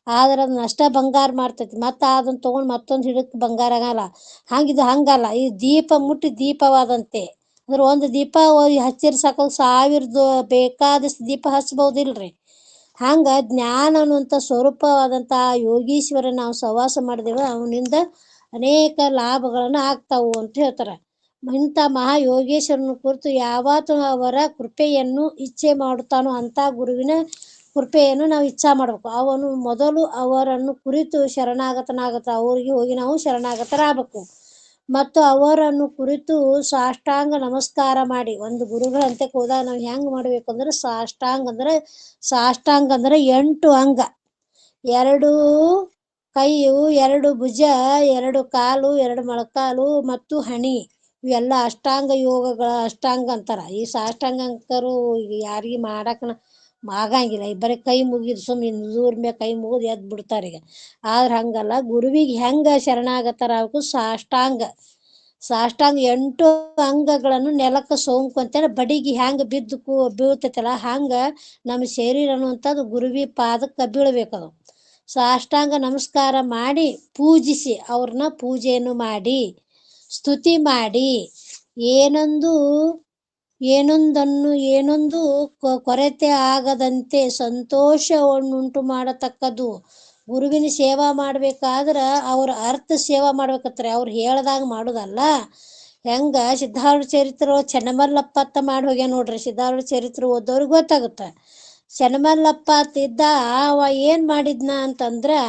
ಆದ್ರೆ ಅದನ್ನ ಅಷ್ಟ ಬಂಗಾರ ಮಾಡ್ತೈತಿ. ಮತ್ತು ಅದನ್ನ ತೊಗೊಂಡು ಮತ್ತೊಂದು ಹಿಡಕ್ಕೆ ಬಂಗಾರ ಆಗಲ್ಲ. ಹಂಗಿದು ಹಂಗಲ್ಲ, ಈ ದೀಪ ಮುಟ್ಟಿ ದೀಪವಾದಂತೆ. ಅಂದ್ರೆ ಒಂದು ದೀಪ ಹಚ್ಚಿರ್ ಸಾಕು, 1000 ಬೇಕಾದಷ್ಟು ದೀಪ ಹಚ್ಬಹುದಿಲ್ರಿ. ಹಂಗೆ ಜ್ಞಾನ ಅನ್ನುವಂಥ ಸ್ವರೂಪವಾದಂಥ ಯೋಗೀಶ್ವರ ನಾವು ಸವಾಸ ಮಾಡಿದೇವೆ, ಅವನಿಂದ ಅನೇಕ ಲಾಭಗಳನ್ನು ಆಗ್ತಾವು ಅಂತ ಹೇಳ್ತಾರೆ. ಇಂಥ ಮಹಾ ಯೋಗೇಶ್ವರನ ಕುರಿತು ಯಾವತ್ತೂ ಅವರ ಕೃಪೆಯನ್ನು ಇಚ್ಛೆ ಮಾಡುತ್ತಾನೋ ಅಂಥ ಗುರುವಿನ ಕೃಪೆಯನ್ನು ನಾವು ಇಚ್ಛಾ ಮಾಡಬೇಕು. ಅವನು ಮೊದಲು ಅವರನ್ನು ಕುರಿತು ಅವ್ರಿಗೆ ಹೋಗಿ ನಾವು ಶರಣಾಗತರಾಗಬೇಕು. ಮತ್ತು ಅವರನ್ನು ಕುರಿತು ಸಾಷ್ಟಾಂಗ ನಮಸ್ಕಾರ ಮಾಡಿ, ಒಂದು ಗುರುಗಳಂತೆ ಹೋದಾಗ ನಾವು ಹೆಂಗೆ ಮಾಡಬೇಕಂದ್ರೆ ಸಾಷ್ಟಾಂಗ ಅಂದ್ರೆ 8 ಅಂಗ, 2 ಕೈಯು, 2 ಭುಜ, 2 ಕಾಲು, 2 ಮೊಳಕಾಲು ಮತ್ತು ಹಣಿ, ಇವೆಲ್ಲ ಅಷ್ಟಾಂಗ ಯೋಗಗಳ ಅಷ್ಟಾಂಗ ಅಂತಾರ. ಈ ಸಾಷ್ಟಾಂಗರು ಯಾರಿಗೆ ಮಾಡಕ್ಕೆ ಆಗಂಗಿಲ್ಲ, ಬರೀ ಕೈ ಮುಗಿದು ಸುಮ್ಮನೆ ದೂರ ಮೇಲೆ ಕೈ ಮುಗಿದು ಎದ್ದು ಬಿಡ್ತಾರೆ. ಈಗ ಆದ್ರೆ ಹಂಗಲ್ಲ, ಗುರುವಿಗೆ ಹೆಂಗೆ ಶರಣಾಗತರಾಗಬೇಕು, ಸಾಷ್ಟಾಂಗ 8 ಅಂಗಗಳನ್ನು ನೆಲಕ್ಕೆ ಸೋಂಕೊಂತೇಳಿ ಬಡಿಗೆ ಹೆಂಗೆ ಬೀಳ್ತೈತಲ್ಲ, ಹಂಗೆ ನಮ್ಮ ಶರೀರ ಅನ್ನುವಂಥದ್ದು ಗುರುವಿ ಪಾದಕ್ಕೆ ಬೀಳ್ಬೇಕದು. ಸಾಷ್ಟಾಂಗ ನಮಸ್ಕಾರ ಮಾಡಿ ಪೂಜಿಸಿ, ಅವ್ರನ್ನ ಪೂಜೆಯನ್ನು ಮಾಡಿ ಸ್ತುತಿ ಮಾಡಿ, ಏನೊಂದು ಕೊರತೆ ಆಗದಂತೆ ಸಂತೋಷವನ್ನುಂಟು ಮಾಡತಕ್ಕದ್ದು. ಗುರುವಿನ ಸೇವಾ ಮಾಡ್ಬೇಕಾದ್ರೆ ಅವ್ರ ಅರ್ಥ ಸೇವಾ ಮಾಡ್ಬೇಕತ್ತಾರೆ, ಅವ್ರು ಹೇಳ್ದಾಗ ಮಾಡೋದಲ್ಲ. ಹೆಂಗ ಸಿದ್ಧಾರೂಢ ಚರಿತ್ರೆ ಚೆನ್ನಮಲ್ಲಪ್ಪ ಅಂತ ಮಾಡಿ ಹೋಗ್ಯ ನೋಡ್ರಿ. ಸಿದ್ಧಾರೂಢ ಚರಿತ್ರೆ ಓದೋರಿಗೆ ಗೊತ್ತಾಗುತ್ತೆ. ಚೆನ್ನಮಲ್ಲಪ್ಪ ಇದ್ದ ಅವ ಏನು ಮಾಡಿದ್ನ ಅಂತಂದ್ರೆ,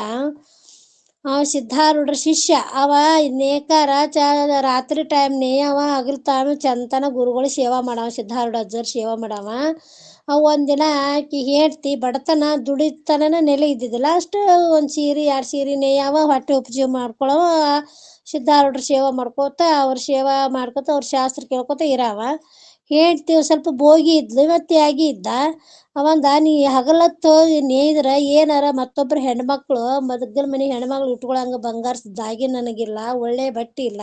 ಸಿದ್ಧಾರೂಢರ ಶಿಷ್ಯ ಅವ. ನೇಕಾರ ರಾತ್ರಿ ಟೈಮ್ನೇ ಅವ ಹಗಲ್ತಾನು ಚಂತನ ಗುರುಗಳು ಸೇವಾ ಮಾಡವ, ಸಿದ್ಧಾರೂಢ ಅಜ್ಜರ್ ಸೇವಾ ಮಾಡವ. ಒಂದಿನ ಆಕಿ ಹೇಳ್ತಿ ಬಡತನ ದುಡಿತನ ನೆಲೆ ಇದ್ದಿದ್ದಿಲ್ಲ, ಅಷ್ಟು 1 ಸೀರೆ 2 ಸೀರೆ ನೇಯವ, ಹೊಟ್ಟೆ ಉಪಜೀವ ಮಾಡ್ಕೊಳವ. ಸಿದ್ಧಾರೂಢರ ಸೇವಾ ಮಾಡ್ಕೋತ ಅವ್ರ ಸೇವಾ ಮಾಡ್ಕೋತ ಅವ್ರ ಶಾಸ್ತ್ರ ಕೇಳ್ಕೊತ ಇರವ. ಹೇಳ್ತಿ ಸ್ವಲ್ಪ ಭೋಗಿ ಇದ್ಲು, ಇವತ್ತು ಆಗಿ ಇದ್ದ. ಅವಂದ ನೀ ಹಗಲತ್ತು ನೇಯ್ದ್ರೆ ಏನಾರ ಮತ್ತೊಬ್ಬರು ಹೆಣ್ಮಕ್ಳು ಮದಗಲ್ ಮನೆ ಹೆಣ್ಮಕ್ಳು ಇಟ್ಕೊಳಂಗೆ ಬಂಗಾರ ದಾಗಿ ನನಗಿಲ್ಲ, ಒಳ್ಳೆ ಬಟ್ಟೆ ಇಲ್ಲ,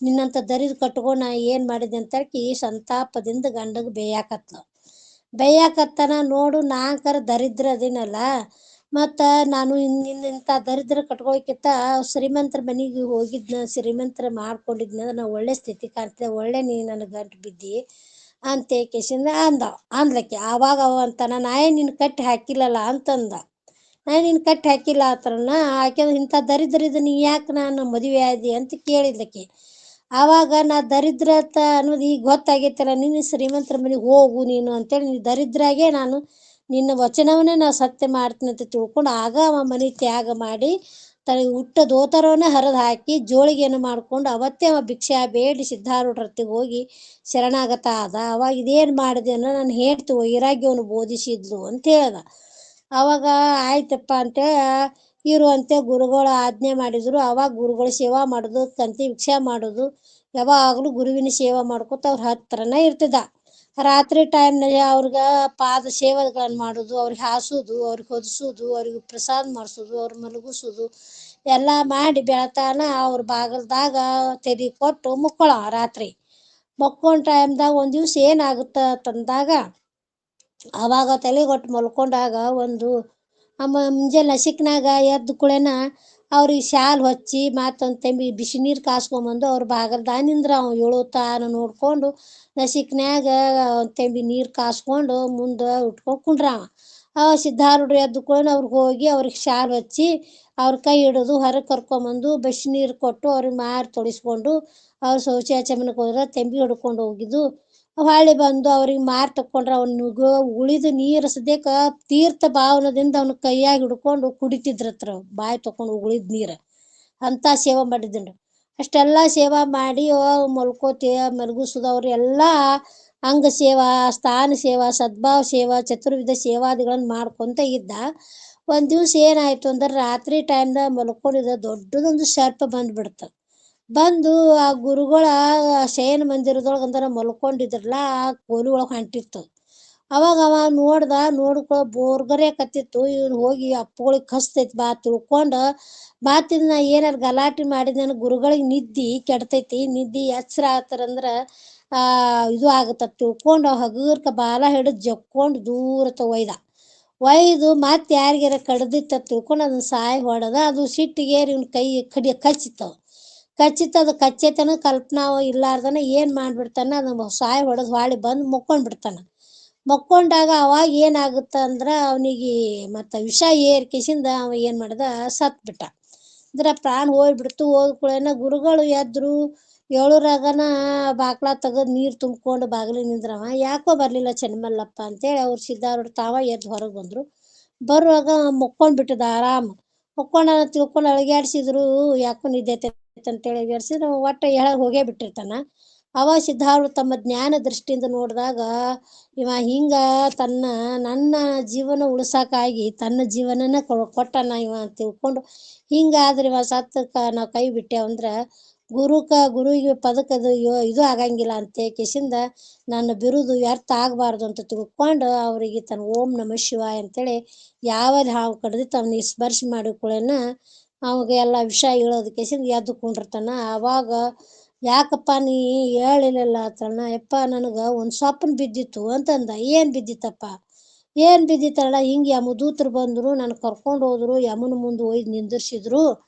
ನಿನ್ನಂಥ ದರಿದ್ರ ಕಟ್ಕೊಂಡು ನಾ ಏನು ಮಾಡಿದೆ ಅಂತೇಳಿ ಸಂತಾಪದಿಂದ ಗಂಡಗೆ ಬೇಯಾಕತ್ತನ. ನೋಡು ನಾಲ್ಕರ ದರಿದ್ರ ಅದಿನಲ್ಲ, ಮತ್ತು ನಾನು ಇಂಥ ದರಿದ್ರ ಕಟ್ಕೊಳಕ್ಕಿಂತ ಶ್ರೀಮಂತರ ಮನೆಗೆ ಹೋಗಿದ್ನ, ಶ್ರೀಮಂತರ ಮಾಡ್ಕೊಂಡಿದ್ನ ಅಂದ್ರೆ ನಾವು ಒಳ್ಳೆ ಸ್ಥಿತಿ ಕಾಣ್ತದೆ, ಒಳ್ಳೆ ನೀ ನನಗೆ ಗಂಟು ಬಿದ್ದಿ ಅಂತ ಕೇಸಿಂದ ಅಂದ್ಲಕ್ಕೆ. ಆವಾಗ ಅವ ಅಂತಾನ, ನಾ ಏನು ನಿನ್ನ ಕಟ್ಟಿ ಹಾಕಿಲ್ಲಲ್ಲ ಅಂತಂದ. ನಾನು ನಿನ್ನ ಕಟ್ಟಿ ಹಾಕಿಲ್ಲ ಆ ಥರನ, ಆಕೆ ಇಂಥ ದರಿದ್ರ ನೀ ಯಾಕೆ ನಾನು ಮದುವೆ ಆದಿ ಅಂತ ಕೇಳಿದ್ಲಕ್ಕೆ. ಆವಾಗ ನಾ ದರಿದ್ರತ ಅನ್ನೋದು ಈಗ ಗೊತ್ತಾಗೈತಲ್ಲ, ನಿನ್ನ ಶ್ರೀಮಂತರ ಮನೆಗೆ ಹೋಗು ನೀನು ಅಂತೇಳಿ, ನೀ ದರಿದ್ರಾಗೆ ನಾನು ನಿನ್ನ ವಚನವನ್ನೇ ನಾವು ಸತ್ಯ ಮಾಡ್ತೀನಿ ಅಂತ ತಿಳ್ಕೊಂಡು, ಆಗ ಅವ ಮನೆ ತ್ಯಾಗ ಮಾಡಿ ತನಗೆ ಹುಟ್ಟ ದೋತರವನ್ನೇ ಹರಿದು ಹಾಕಿ ಜೋಳಿಗೆಯನ್ನು ಮಾಡ್ಕೊಂಡು ಅವತ್ತೇ ಅವ ಭಿಕ್ಷಾ ಬೇಡಿ ಸಿದ್ಧಾರೂಢರ ಹತ್ತಿಗೆ ಹೋಗಿ ಶರಣಾಗತ ಆದ. ಅವಾಗ ಇದೇನು ಮಾಡಿದೆ ಅನ್ನೋ ನಾನು ಹೇಳ್ತು ವೈರಾಗ್ಯವನ್ನು ಬೋಧಿಸಿದ್ಲು ಅಂತ ಹೇಳ್ದ. ಅವಾಗ ಆಯ್ತಪ್ಪ ಅಂತೇಳಿ ಇರುವಂತೆ ಗುರುಗಳು ಆಜ್ಞೆ ಮಾಡಿದ್ರು. ಅವಾಗ ಗುರುಗಳು ಸೇವಾ ಮಾಡೋದು, ಕಂತಿ ಭಿಕ್ಷಾ ಮಾಡೋದು, ಯಾವಾಗಲೂ ಗುರುವಿನ ಸೇವಾ ಮಾಡ್ಕೊತ ಅವ್ರ ಹತ್ರನೇ ಇರ್ತಿದ್ದ. ರಾತ್ರಿ ಟೈಮ್ನಲ್ಲಿ ಅವ್ರಿಗೆ ಪಾದ ಸೇವೆಗಳನ್ನು ಮಾಡೋದು, ಅವ್ರಿಗೆ ಹಾಸೋದು, ಅವ್ರಿಗೆ ಹೊದಿಸೋದು, ಅವ್ರಿಗೆ ಪ್ರಸಾದ ಮಾಡಿಸೋದು, ಅವ್ರ ಮಲಗಿಸೋದು ಎಲ್ಲ ಮಾಡಿ ಬೆಳತಾನ ಅವ್ರ ಬಾಗಲ್ದಾಗ ತೆರಿ ಕೊಟ್ಟು ಮುಕ್ಕೊಳ್ಳೋ ರಾತ್ರಿ. ಮಕ್ಕೊಂಡ್ ಟೈಮ್ದಾಗ ಒಂದು ದಿವ್ಸ ಏನಾಗುತ್ತೆ ಅಂತಂದಾಗ, ಆವಾಗ ತಲೆಗೊಟ್ಟು ಮಲ್ಕೊಂಡಾಗ ಒಂದು ಮುಂಜಾನೆ ನಸಿಕ್ನಾಗ ಎದ್ದು ಕುಳೇನ ಅವ್ರಿಗೆ ಶಾಲು ಹೊಚ್ಚಿ ಮತ್ತೊಂದು ತೆಂಬಿ ಬಿಸಿ ನೀರು ಕಾಸ್ಕೊಂಬಂದು ಅವ್ರ ಬಾಗಲ್ದಾಗ ನಿಂದ್ರ ಅವ ಏಳು ತಾನು ನೋಡಿಕೊಂಡು ನಸಿಕ್ನ್ಯಾಗ ಒಂದು ತೆಂಬಿ ನೀರು ಕಾಸ್ಕೊಂಡು ಮುಂದೆ ಉಟ್ಕೊಂಡು ಕುಂಡ್ರವ. ಅವ ಸಿದ್ಧಾರೂಢರು ಎದ್ದು ಕುಳೇನ ಅವ್ರಿಗೆ ಹೋಗಿ ಅವ್ರಿಗೆ ಶಾಲು ಹಚ್ಚಿ ಅವ್ರ ಕೈ ಹಿಡಿದು ಹೊರಗೆ ಕರ್ಕೊಂಬಂದು ಬಿಸಿ ನೀರು ಕೊಟ್ಟು ಅವ್ರಿಗೆ ಮಾರಿ ತೊಡಿಸ್ಕೊಂಡು ಅವ್ರು ಶೌಚಾಚಮನಕ್ಕೆ ಹೋದ್ರೆ ತೆಂಬಿ ಹಿಡ್ಕೊಂಡು ಹೋಗಿದ್ದು. ಹೊಳ್ಳಿ ಬಂದು ಅವ್ರಿಗೆ ಮಾರಿ ತಕ್ಕೊಂಡ್ರೆ ಅವ್ನಿಗೆ ಉಳಿದ ನೀರು ಸದ್ಯಕ್ಕೆ ತೀರ್ಥ ಭಾವನದಿಂದ ಅವ್ನ ಕೈಯಾಗಿ ಹಿಡ್ಕೊಂಡು ಕುಡಿತಿದ್ರತ್ರ, ಬಾಯಿ ತಕೊಂಡು ಉಳಿದ ನೀರು ಅಂಥ ಸೇವೆ ಮಾಡಿದ್ದೀನಿ. ಅಷ್ಟೆಲ್ಲ ಸೇವಾ ಮಾಡಿ ಮಲ್ಕೋತಿ ಮಲಗಿಸೋದವ್ರು ಎಲ್ಲ ಅಂಗ ಸೇವಾ, ಸ್ಥಾನ ಸೇವಾ, ಸದ್ಭಾವ ಸೇವಾ, ಚತುರ್ವಿಧ ಸೇವಾದಿಗಳನ್ನು ಮಾಡ್ಕೊತ ಇದ್ದ. ಒಂದು ದಿವ್ಸ ಏನಾಯಿತು ಅಂದ್ರೆ ರಾತ್ರಿ ಟೈಮ್ದಾಗ ಮಲ್ಕೊಂಡಿದ್ದ ದೊಡ್ಡದೊಂದು ಸರ್ಪ ಬಂದುಬಿಡ್ತು. ಬಂದು ಆ ಗುರುಗಳ ಶಯನ ಮಂದಿರದೊಳಗೆ ಅಂದ್ರೆ ಮಲ್ಕೊಂಡಿದ್ರಲ್ಲ ಆ ಕೋಲಿ ಒಳಗೆ ಹೊಂಟಿತ್ತು. ಅವಾಗ ಅವ ನೋಡ್ಕೊ ಬೋರ್ಗರೆ ಕತ್ತಿತ್ತು. ಇವನು ಹೋಗಿ ಅಪ್ಪಗಳಿಗೆ ಕಸ್ತೈತಿ ಬಾ ತಿಳ್ಕೊಂಡು ಬಾತಿನ ಏನಾರು ಗಲಾಟೆ ಮಾಡಿದ ನನಗೆ ಗುರುಗಳಿಗೆ ನಿದ್ದೆ ಕೆಡ್ತೈತಿ, ನಿದ್ದೆ ಎಚ್ಚರ ಆಗ್ತಾರಂದ್ರೆ ಇದು ಆಗುತ್ತೆ ತಿಳ್ಕೊಂಡು ಹಗುರ್ಕ ಬಾಲ ಹಿಡಿದು ಜಕ್ಕೊಂಡು ದೂರ ಒಯ್ದು ಮತ್ತೆ ಯಾರಿಗಾರ ಕಡ್ದಿತ್ತ ತಿಳ್ಕೊಂಡು ಅದನ್ನ ಸಾಯಿ ಹೊಡೆದ. ಅದು ಸಿಟ್ಟಿಗೇರಿ ಇವ್ನ ಕೈ ಕಚ್ಚಿತ್ತು. ಅದು ಕಚ್ಚೈತನ ಕಲ್ಪನಾ ಇಲ್ಲಾರ್ದನ ಏನು ಮಾಡಿಬಿಡ್ತಾನೆ, ಅದನ್ನು ಸಾಯಿ ಹೊಡೆದು ಹೊಳ್ಳಿ ಬಂದು ಮಕ್ಕೊಂಡ್ಬಿಡ್ತಾನೆ. ಮಕ್ಕೊಂಡಾಗ ಅವಾಗ ಏನಾಗುತ್ತೆ ಅಂದ್ರೆ ಅವನಿಗೆ ಮತ್ತು ವಿಷ ಏರ್ಕಿಸಿಂದ ಅವ ಏನು ಮಾಡ್ದ, ಸತ್ಬಿಟ್ಟ. ಅಂದ್ರೆ ಪ್ರಾಣ ಹೋಗ್ಬಿಡ್ತು. ಹೋದ್ಕೂಡೇನ ಗುರುಗಳು ಎದ್ರು. ಏಳೂರಾಗನ ಬಾಕ್ಲ ತೆಗೆದು ನೀರು ತುಂಬ್ಕೊಂಡು ಬಾಗಿಲಿಗೆ ನಿಂದ್ರವ. ಯಾಕೋ ಬರಲಿಲ್ಲ ಚೆನ್ಮಲ್ಲಪ್ಪ ಅಂತೇಳಿ ಅವ್ರು ಸಿದ್ಧಾರೂಢರು ತಾವ ಎದ್ದು ಹೊರಗೆ ಬಂದರು. ಬರುವಾಗ ಮಕ್ಕೊಂಡ್ಬಿಟ್ಟಿದ್ದ ಆರಾಮ. ಮಕ್ಕೊಂಡ ತಿಳ್ಕೊಂಡು ಅಳಿಗಾಡ್ಸಿದ್ರು, ಯಾಕೋ ನಿದ್ದೆ ಅಂತೇಳಿ ಅಳಿಗಾಡ್ಸಿದ್ರು. ಒಟ್ಟು ಹೇಳೋಕೆ ಹೋಗೇ ಬಿಟ್ಟಿರ್ತಾನ. ಅವ ಸಿದ್ಧಾರೂಢರು ತಮ್ಮ ಜ್ಞಾನ ದೃಷ್ಟಿಯಿಂದ ನೋಡಿದಾಗ ಇವ ಹಿಂಗೆ ನನ್ನ ಜೀವನ ಉಳ್ಸೋಕ್ಕಾಗಿ ತನ್ನ ಜೀವನನ ಕೊಟ್ಟನ ಇವ ಅಂತ ತಿಳ್ಕೊಂಡು, ಹಿಂಗಾದ್ರೆ ಇವ ಸತ್ತಕ್ಕೆ ನಾವು ಕೈ ಬಿಟ್ಟೇವಂದ್ರೆ ಗುರುವಿಗೆ ಪದಕದು ಇದು ಆಗಂಗಿಲ್ಲ ಅಂತ ಕಿಸಿಂದ ನನ್ನ ಬಿರುದು ವ್ಯರ್ಥ ಆಗಬಾರ್ದು ಅಂತ ತಿಳ್ಕೊಂಡು ಅವರಿಗೆ ತನ್ನ ಓಂ ನಮಃ ಶಿವಾಯ ಅಂತೇಳಿ ಯಾವ ಹಾವು ಕಡ್ದಿತ್ತು ಅವನಿಗೆ ಸ್ಪರ್ಶ ಮಾಡಿ ಕೂಡೇನ ಅವಾಗ ಎಲ್ಲ ವಿಷ ಇಳೋದು ಕಿಸಿಂದ ಎದ್ದು ಕುಂಡಿರ್ತಾನ. ಆವಾಗ ಯಾಕಪ್ಪ ನೀ ಹೇಳಿಲ್ಲಲ್ಲ ಅಂತಣ್ಣ, ಯಪ್ಪ ನನಗೆ ಒಂದು ಸ್ವಪ್ನ ಬಿದ್ದಿತ್ತು ಅಂತಂದ. ಏನು ಬಿದ್ದಿತ್ತಪ್ಪ? ಏನು ಬಿದ್ದಿತ್ತಲ್ಲ? ಹಿಂಗೆ ಯಮದೂತರು ಬಂದರು, ನನಗೆ ಕರ್ಕೊಂಡು ಹೋದರು, ಯಮನ ಮುಂದೆ ಒಯ್ದು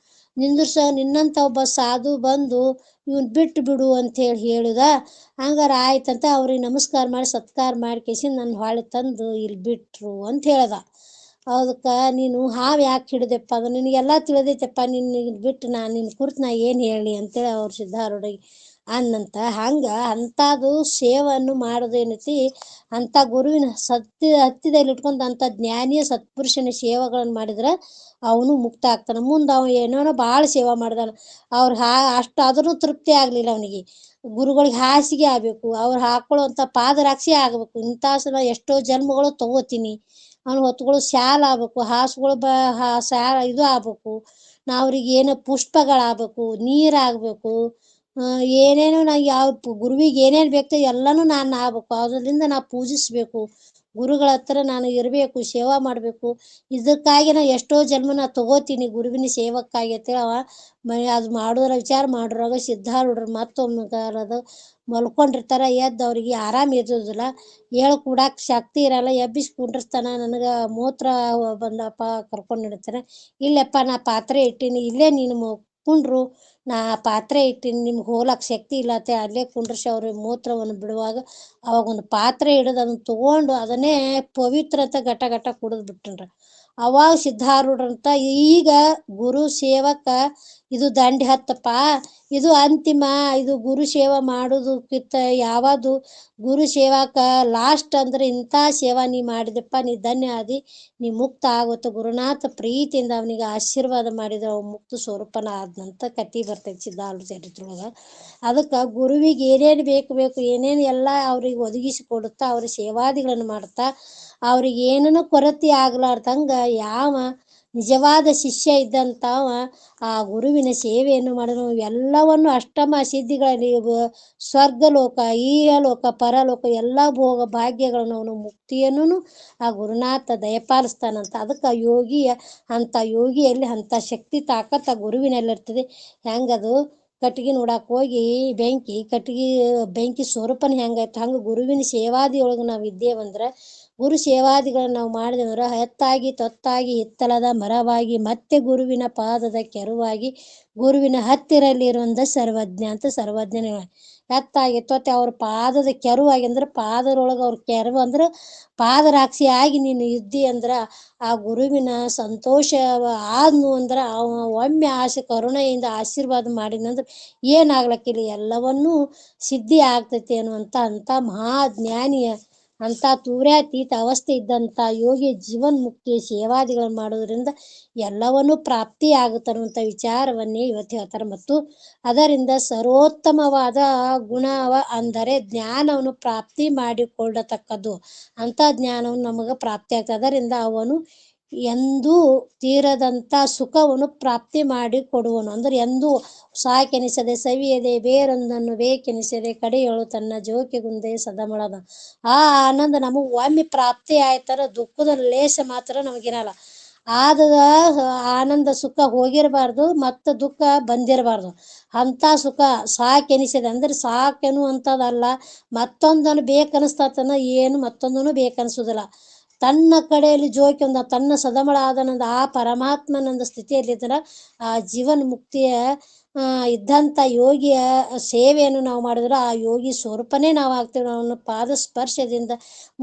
ನಿನ್ನಂಥ ಒಬ್ಬ ಸಾಧು ಬಂದು ಇವನು ಬಿಟ್ಟು ಬಿಡು ಅಂತೇಳಿ ಹೇಳಿದ. ಹಂಗಾರೆ ಆಯ್ತಂತ ಅವ್ರಿಗೆ ನಮಸ್ಕಾರ ಮಾಡಿ ಸತ್ಕಾರ ಮಾಡಿ ಕೇಸಿಂದ ನನ್ನ ಹೊಳ್ಳಿ ತಂದು ಇಲ್ಲಿ ಬಿಟ್ಟರು ಅಂತ ಹೇಳ್ದ. ಅದಕ್ಕೆ ನೀನು ಹಾವು ಯಾಕೆ ಹಿಡಿದೆಪ್ಪ? ಅದು ನಿನಗೆಲ್ಲ ತಿಳಿದೈತಪ್ಪ, ನಿನ್ನ ಬಿಟ್ಟು ನಾನು ನಿನ್ನ ಕುರಿತು ನಾ ಏನು ಹೇಳಿ ಅಂತೇಳಿ ಅವ್ರು ಸಿದ್ಧಾರೂಢರಿಗೆ ಅನ್ನಂತ. ಹಂಗೆ ಅಂಥದ್ದು ಸೇವನ್ನು ಮಾಡೋದೇನೈತಿ, ಅಂಥ ಗುರುವಿನ ಹತ್ತಿದಲ್ಲಿ ಇಟ್ಕೊಂಡು ಅಂಥ ಜ್ಞಾನಿಯ ಸತ್ಪುರುಷನ ಸೇವೆಗಳನ್ನು ಮಾಡಿದ್ರೆ ಅವನು ಮುಕ್ತ ಆಗ್ತಾನೆ. ಮುಂದೆ ಅವ ಏನೋ ಭಾಳ ಸೇವೆ ಮಾಡ್ದಾನ. ಅವ್ರು ಅಷ್ಟು ಆದ್ರೂ ತೃಪ್ತಿ ಆಗಲಿಲ್ಲ ಅವನಿಗೆ. ಗುರುಗಳಿಗೆ ಹಾಸಿಗೆ ಆಗಬೇಕು, ಅವ್ರು ಹಾಕೊಳ್ಳುವಂಥ ಪಾದರಕ್ಷೆ ಆಗಬೇಕು. ಇಂಥ ಸಲ ಎಷ್ಟೋ ಜನ್ಮಗಳು ತಗೋತೀನಿ. ಅವ್ನು ಹೊತ್ಕೊಳ್ಳೋ ಶಾಲ್ ಆಗ್ಬೇಕು, ಹಾಸುಗಳು ಇದು ಆಗ್ಬೇಕು, ಅವ್ರಿಗೆ ಏನೋ ಪುಷ್ಪಗಳಾಗಬೇಕು, ನೀರಾಗಬೇಕು, ಏನೇನೋ ನಾ ಯಾವ ಗುರುವಿಗೆ ಏನೇನು ಬೇಕು ಎಲ್ಲನೂ ನಾನು ಆಗ್ಬೇಕು. ಅದರಿಂದ ನಾ ಪೂಜಿಸಬೇಕು. ಗುರುಗಳ ಹತ್ರ ನಾನು ಇರಬೇಕು, ಸೇವಾ ಮಾಡಬೇಕು, ಇದಕ್ಕಾಗಿ ನಾ ಎಷ್ಟೋ ಜನ್ಮ ನಾ ತಗೋತೀನಿ ಗುರುವಿನ ಸೇವಕ್ಕಾಗಿ ಅಂತೇಳಿ ಅವ ಅದು ಮಾಡೋದ್ರ ವಿಚಾರ ಮಾಡೋರಾಗ ಸಿದ್ಧಾರೂಢರು ಮತ್ತೊಮ್ಮೆ ಅದು ಮಲ್ಕೊಂಡಿರ್ತಾರ. ಎದ್ದು ಅವ್ರಿಗೆ ಆರಾಮ್ ಇರೋದಿಲ್ಲ, ಹೇಳಿ ಕೂಡಾಕ ಶಕ್ತಿ ಇರಲ್ಲ. ಎಬ್ಬಿಸಿ ಕುಂಡ್ರಸ್ತಾನ, ನನಗೆ ಮೂತ್ರ ಬಂದಪ್ಪ ಕರ್ಕೊಂಡು ನಡೀತಾನೆ. ಇಲ್ಲಪ್ಪ ನಾ ಪಾತ್ರೆ ಇಟ್ಟೀನಿ, ಇಲ್ಲೇ ನೀನು ಕುಂಡ್ರು, ನಾ ಪಾತ್ರೆ ಇಟ್ಟೀನಿ, ನಿಮ್ಗೆ ಹೋಲಕ್ಕೆ ಶಕ್ತಿ ಇಲ್ಲತ್ತೆ ಅಲ್ಲೇ ಕುಂಡ್ರಿಸಿ ಅವ್ರ ಮೂತ್ರವನ್ನು ಬಿಡುವಾಗ ಅವಾಗ ಒಂದು ಪಾತ್ರೆ ಹಿಡಿದು ಅದನ್ನ ತಗೊಂಡು ಅದನ್ನೇ ಪವಿತ್ರ ಅಂತ ಘಟ ಘಟ ಕುಡಿದು ಬಿಟ್ಟನ್ರ. ಅವಾಗ ಸಿದ್ಧಾರೂಢರಂತ ಈಗ ಗುರು ಸೇವಕ ಇದು ದಂಡಿ ಹತ್ತಪ್ಪ, ಇದು ಅಂತಿಮ, ಇದು ಗುರು ಸೇವಾ ಮಾಡೋದಕ್ಕಿಂತ ಯಾವುದು ಗುರು ಸೇವಾಕ ಲಾಸ್ಟ್ ಅಂದ್ರೆ ಇಂಥ ಸೇವಾ ನೀ ಮಾಡಿದಪ್ಪ, ನೀ ಧನ್ಯ ಆದಿ, ನೀ ಮುಕ್ತ ಆಗುತ್ತೆ. ಗುರುನಾಥ ಪ್ರೀತಿಯಿಂದ ಅವನಿಗೆ ಆಶೀರ್ವಾದ ಮಾಡಿದ್ರೆ ಅವ ಮುಕ್ತ ಸ್ವರೂಪನ ಆದ್ನಂತ ಕತಿ ಬರ್ತೈತಿ ಸಿದ್ಧಾರೂಢ ಚರಿತ್ರೊಳಗೆ. ಅದಕ್ಕೆ ಗುರುವಿಗೆ ಏನೇನು ಬೇಕು ಏನೇನು ಎಲ್ಲ ಅವ್ರಿಗೆ ಒದಗಿಸಿ ಕೊಡುತ್ತಾ ಅವ್ರ ಸೇವಾದಿಗಳನ್ನು ಮಾಡ್ತಾ ಅವ್ರಿಗೆ ಏನೂ ಕೊರತೆ ಆಗ್ಲಾರ್ದಂಗ ಯಾವ ನಿಜವಾದ ಶಿಷ್ಯ ಇದ್ದಂಥವ ಆ ಗುರುವಿನ ಸೇವೆಯನ್ನು ಮಾಡಿದ್ರು. ಎಲ್ಲವನ್ನು ಅಷ್ಟಮ ಸಿದ್ಧಿಗಳಲ್ಲಿ ಸ್ವರ್ಗಲೋಕ, ಈಹಲೋಕ, ಪರಲೋಕ ಎಲ್ಲ ಭೋಗ ಭಾಗ್ಯಗಳನ್ನು ಅವನು ಮುಕ್ತಿಯನ್ನು ಆ ಗುರುನಾಥ ದಯಪಾಲಿಸ್ತಾನಂತ. ಅದಕ್ಕೆ ಯೋಗಿಯ ಅಂಥ ಯೋಗಿಯಲ್ಲಿ ಅಂಥ ಶಕ್ತಿ ತಾಕತ್ತ ಗುರುವಿನಲ್ಲಿರ್ತದೆ. ಹೆಂಗದು ಕಟ್ಟಿಗೆ ನೋಡಕ್ಕೆ ಹೋಗಿ ಬೆಂಕಿ ಸ್ವರೂಪನ ಹೆಂಗಾಯ್ತು ಹಂಗೆ ಗುರುವಿನ ಸೇವಾದಿಯೊಳಗೆ ನಾವು ಇದ್ದೇವಂದ್ರೆ, ಗುರು ಸೇವಾದಿಗಳನ್ನ ನಾವು ಮಾಡಿದೇವಂದ್ರೆ ಎತ್ತಾಗಿ ತೊತ್ತಾಗಿ ಹಿತ್ತಲದ ಮರವಾಗಿ ಮತ್ತೆ ಗುರುವಿನ ಪಾದದ ಕೆರುವಾಗಿ ಗುರುವಿನ ಹತ್ತಿರಲ್ಲಿರುವಂಥ ಸರ್ವಜ್ಞ ಅಂತ ಸರ್ವಜ್ಞನೇ ಎತ್ತಾಗಿ ತೊತ್ತೆ ಅವ್ರ ಪಾದದ ಕೆರುವಾಗಿ ಅಂದ್ರೆ ಪಾದದೊಳಗೆ ಅವ್ರ ಕೆರವು ಅಂದ್ರೆ ಪಾದರಾಕ್ಷಿ ಆಗಿ ನೀನು ಇದ್ದಿ ಅಂದ್ರೆ ಆ ಗುರುವಿನ ಸಂತೋಷ ಆದ್ನು ಅಂದ್ರೆ ಒಮ್ಮೆ ಆಸೆ ಕರುಣೆಯಿಂದ ಆಶೀರ್ವಾದ ಮಾಡಿದಂದ್ರೆ ಏನಾಗ್ಲಕ್ಕಿಲ್ಲ, ಎಲ್ಲವನ್ನೂ ಸಿದ್ಧಿ ಆಗ್ತೈತಿ ಅನ್ನುವಂಥ ಅಂಥ ಮಹಾಜ್ಞಾನಿಯ ಅಂಥ ತೂರ್ಯಾತೀತ ಅವಸ್ಥೆ ಇದ್ದಂಥ ಯೋಗಿ ಜೀವನ್ ಮುಕ್ತಿ ಸೇವಾದಿಗಳನ್ನು ಮಾಡೋದ್ರಿಂದ ಎಲ್ಲವನ್ನೂ ಪ್ರಾಪ್ತಿ ಆಗುತ್ತೆ ಅನ್ನುವಂಥ ವಿಚಾರವನ್ನೇ ಇವತ್ತು ಹೇಳ್ತಾರೆ. ಮತ್ತು ಅದರಿಂದ ಸರ್ವೋತ್ತಮವಾದ ಗುಣವ ಅಂದರೆ ಜ್ಞಾನವನ್ನು ಪ್ರಾಪ್ತಿ ಮಾಡಿಕೊಳ್ಳತಕ್ಕದ್ದು. ಅಂಥ ಜ್ಞಾನವನ್ನು ನಮಗೆ ಪ್ರಾಪ್ತಿ ಆಗ್ತದೆ. ಅದರಿಂದ ಅವನು ಎಂದೂ ತೀರದಂಥ ಸುಖವನ್ನು ಪ್ರಾಪ್ತಿ ಮಾಡಿ ಕೊಡುವನು. ಅಂದ್ರೆ ಎಂದೂ ಸಾಕೆನಿಸದೆ ಸವಿಯದೆ ಬೇರೊಂದನ್ನು ಬೇಕೆನಿಸದೆ ಕಡೆಯಳು ತನ್ನ ಜೋಕೆಗುಂದೆ ಸದಮಳದ. ಆ ಆನಂದ ನಮಗೆ ಒಮ್ಮೆ ಪ್ರಾಪ್ತಿ ಆಯ್ತಾರ ದುಃಖದ ಲೇಸ ಮಾತ್ರ ನಮಗಿರಲ್ಲ. ಆದ ಆನಂದ ಸುಖ ಹೋಗಿರಬಾರ್ದು, ಮತ್ತು ದುಃಖ ಬಂದಿರಬಾರ್ದು. ಅಂಥ ಸುಖ ಸಾಕೆನಿಸಿದೆ ಅಂದ್ರೆ ಸಾಕೆನ್ನುವಂಥದ್ದಲ್ಲ, ಮತ್ತೊಂದನ್ನು ಬೇಕನ್ನಿಸ್ತತನ ಏನು ಮತ್ತೊಂದನ್ನು ಬೇಕನ್ನಿಸೋದಿಲ್ಲ. ತನ್ನ ಕಡೆಯಲ್ಲಿ ಜೋಕಿಂದ ತನ್ನ ಸದಮಳ ಆದನಂದ ಆ ಪರಮಾತ್ಮನಂದ ಸ್ಥಿತಿಯಲ್ಲಿದ್ದರೆ ಆ ಜೀವನ್ ಮುಕ್ತಿಯ ಇದ್ದಂಥ ಯೋಗಿಯ ಸೇವೆಯನ್ನು ನಾವು ಮಾಡಿದ್ರೆ ಆ ಯೋಗಿ ಸ್ವರೂಪನೇ ನಾವು ಆಗ್ತೇವೆ. ಅವನ ಪಾದ ಸ್ಪರ್ಶದಿಂದ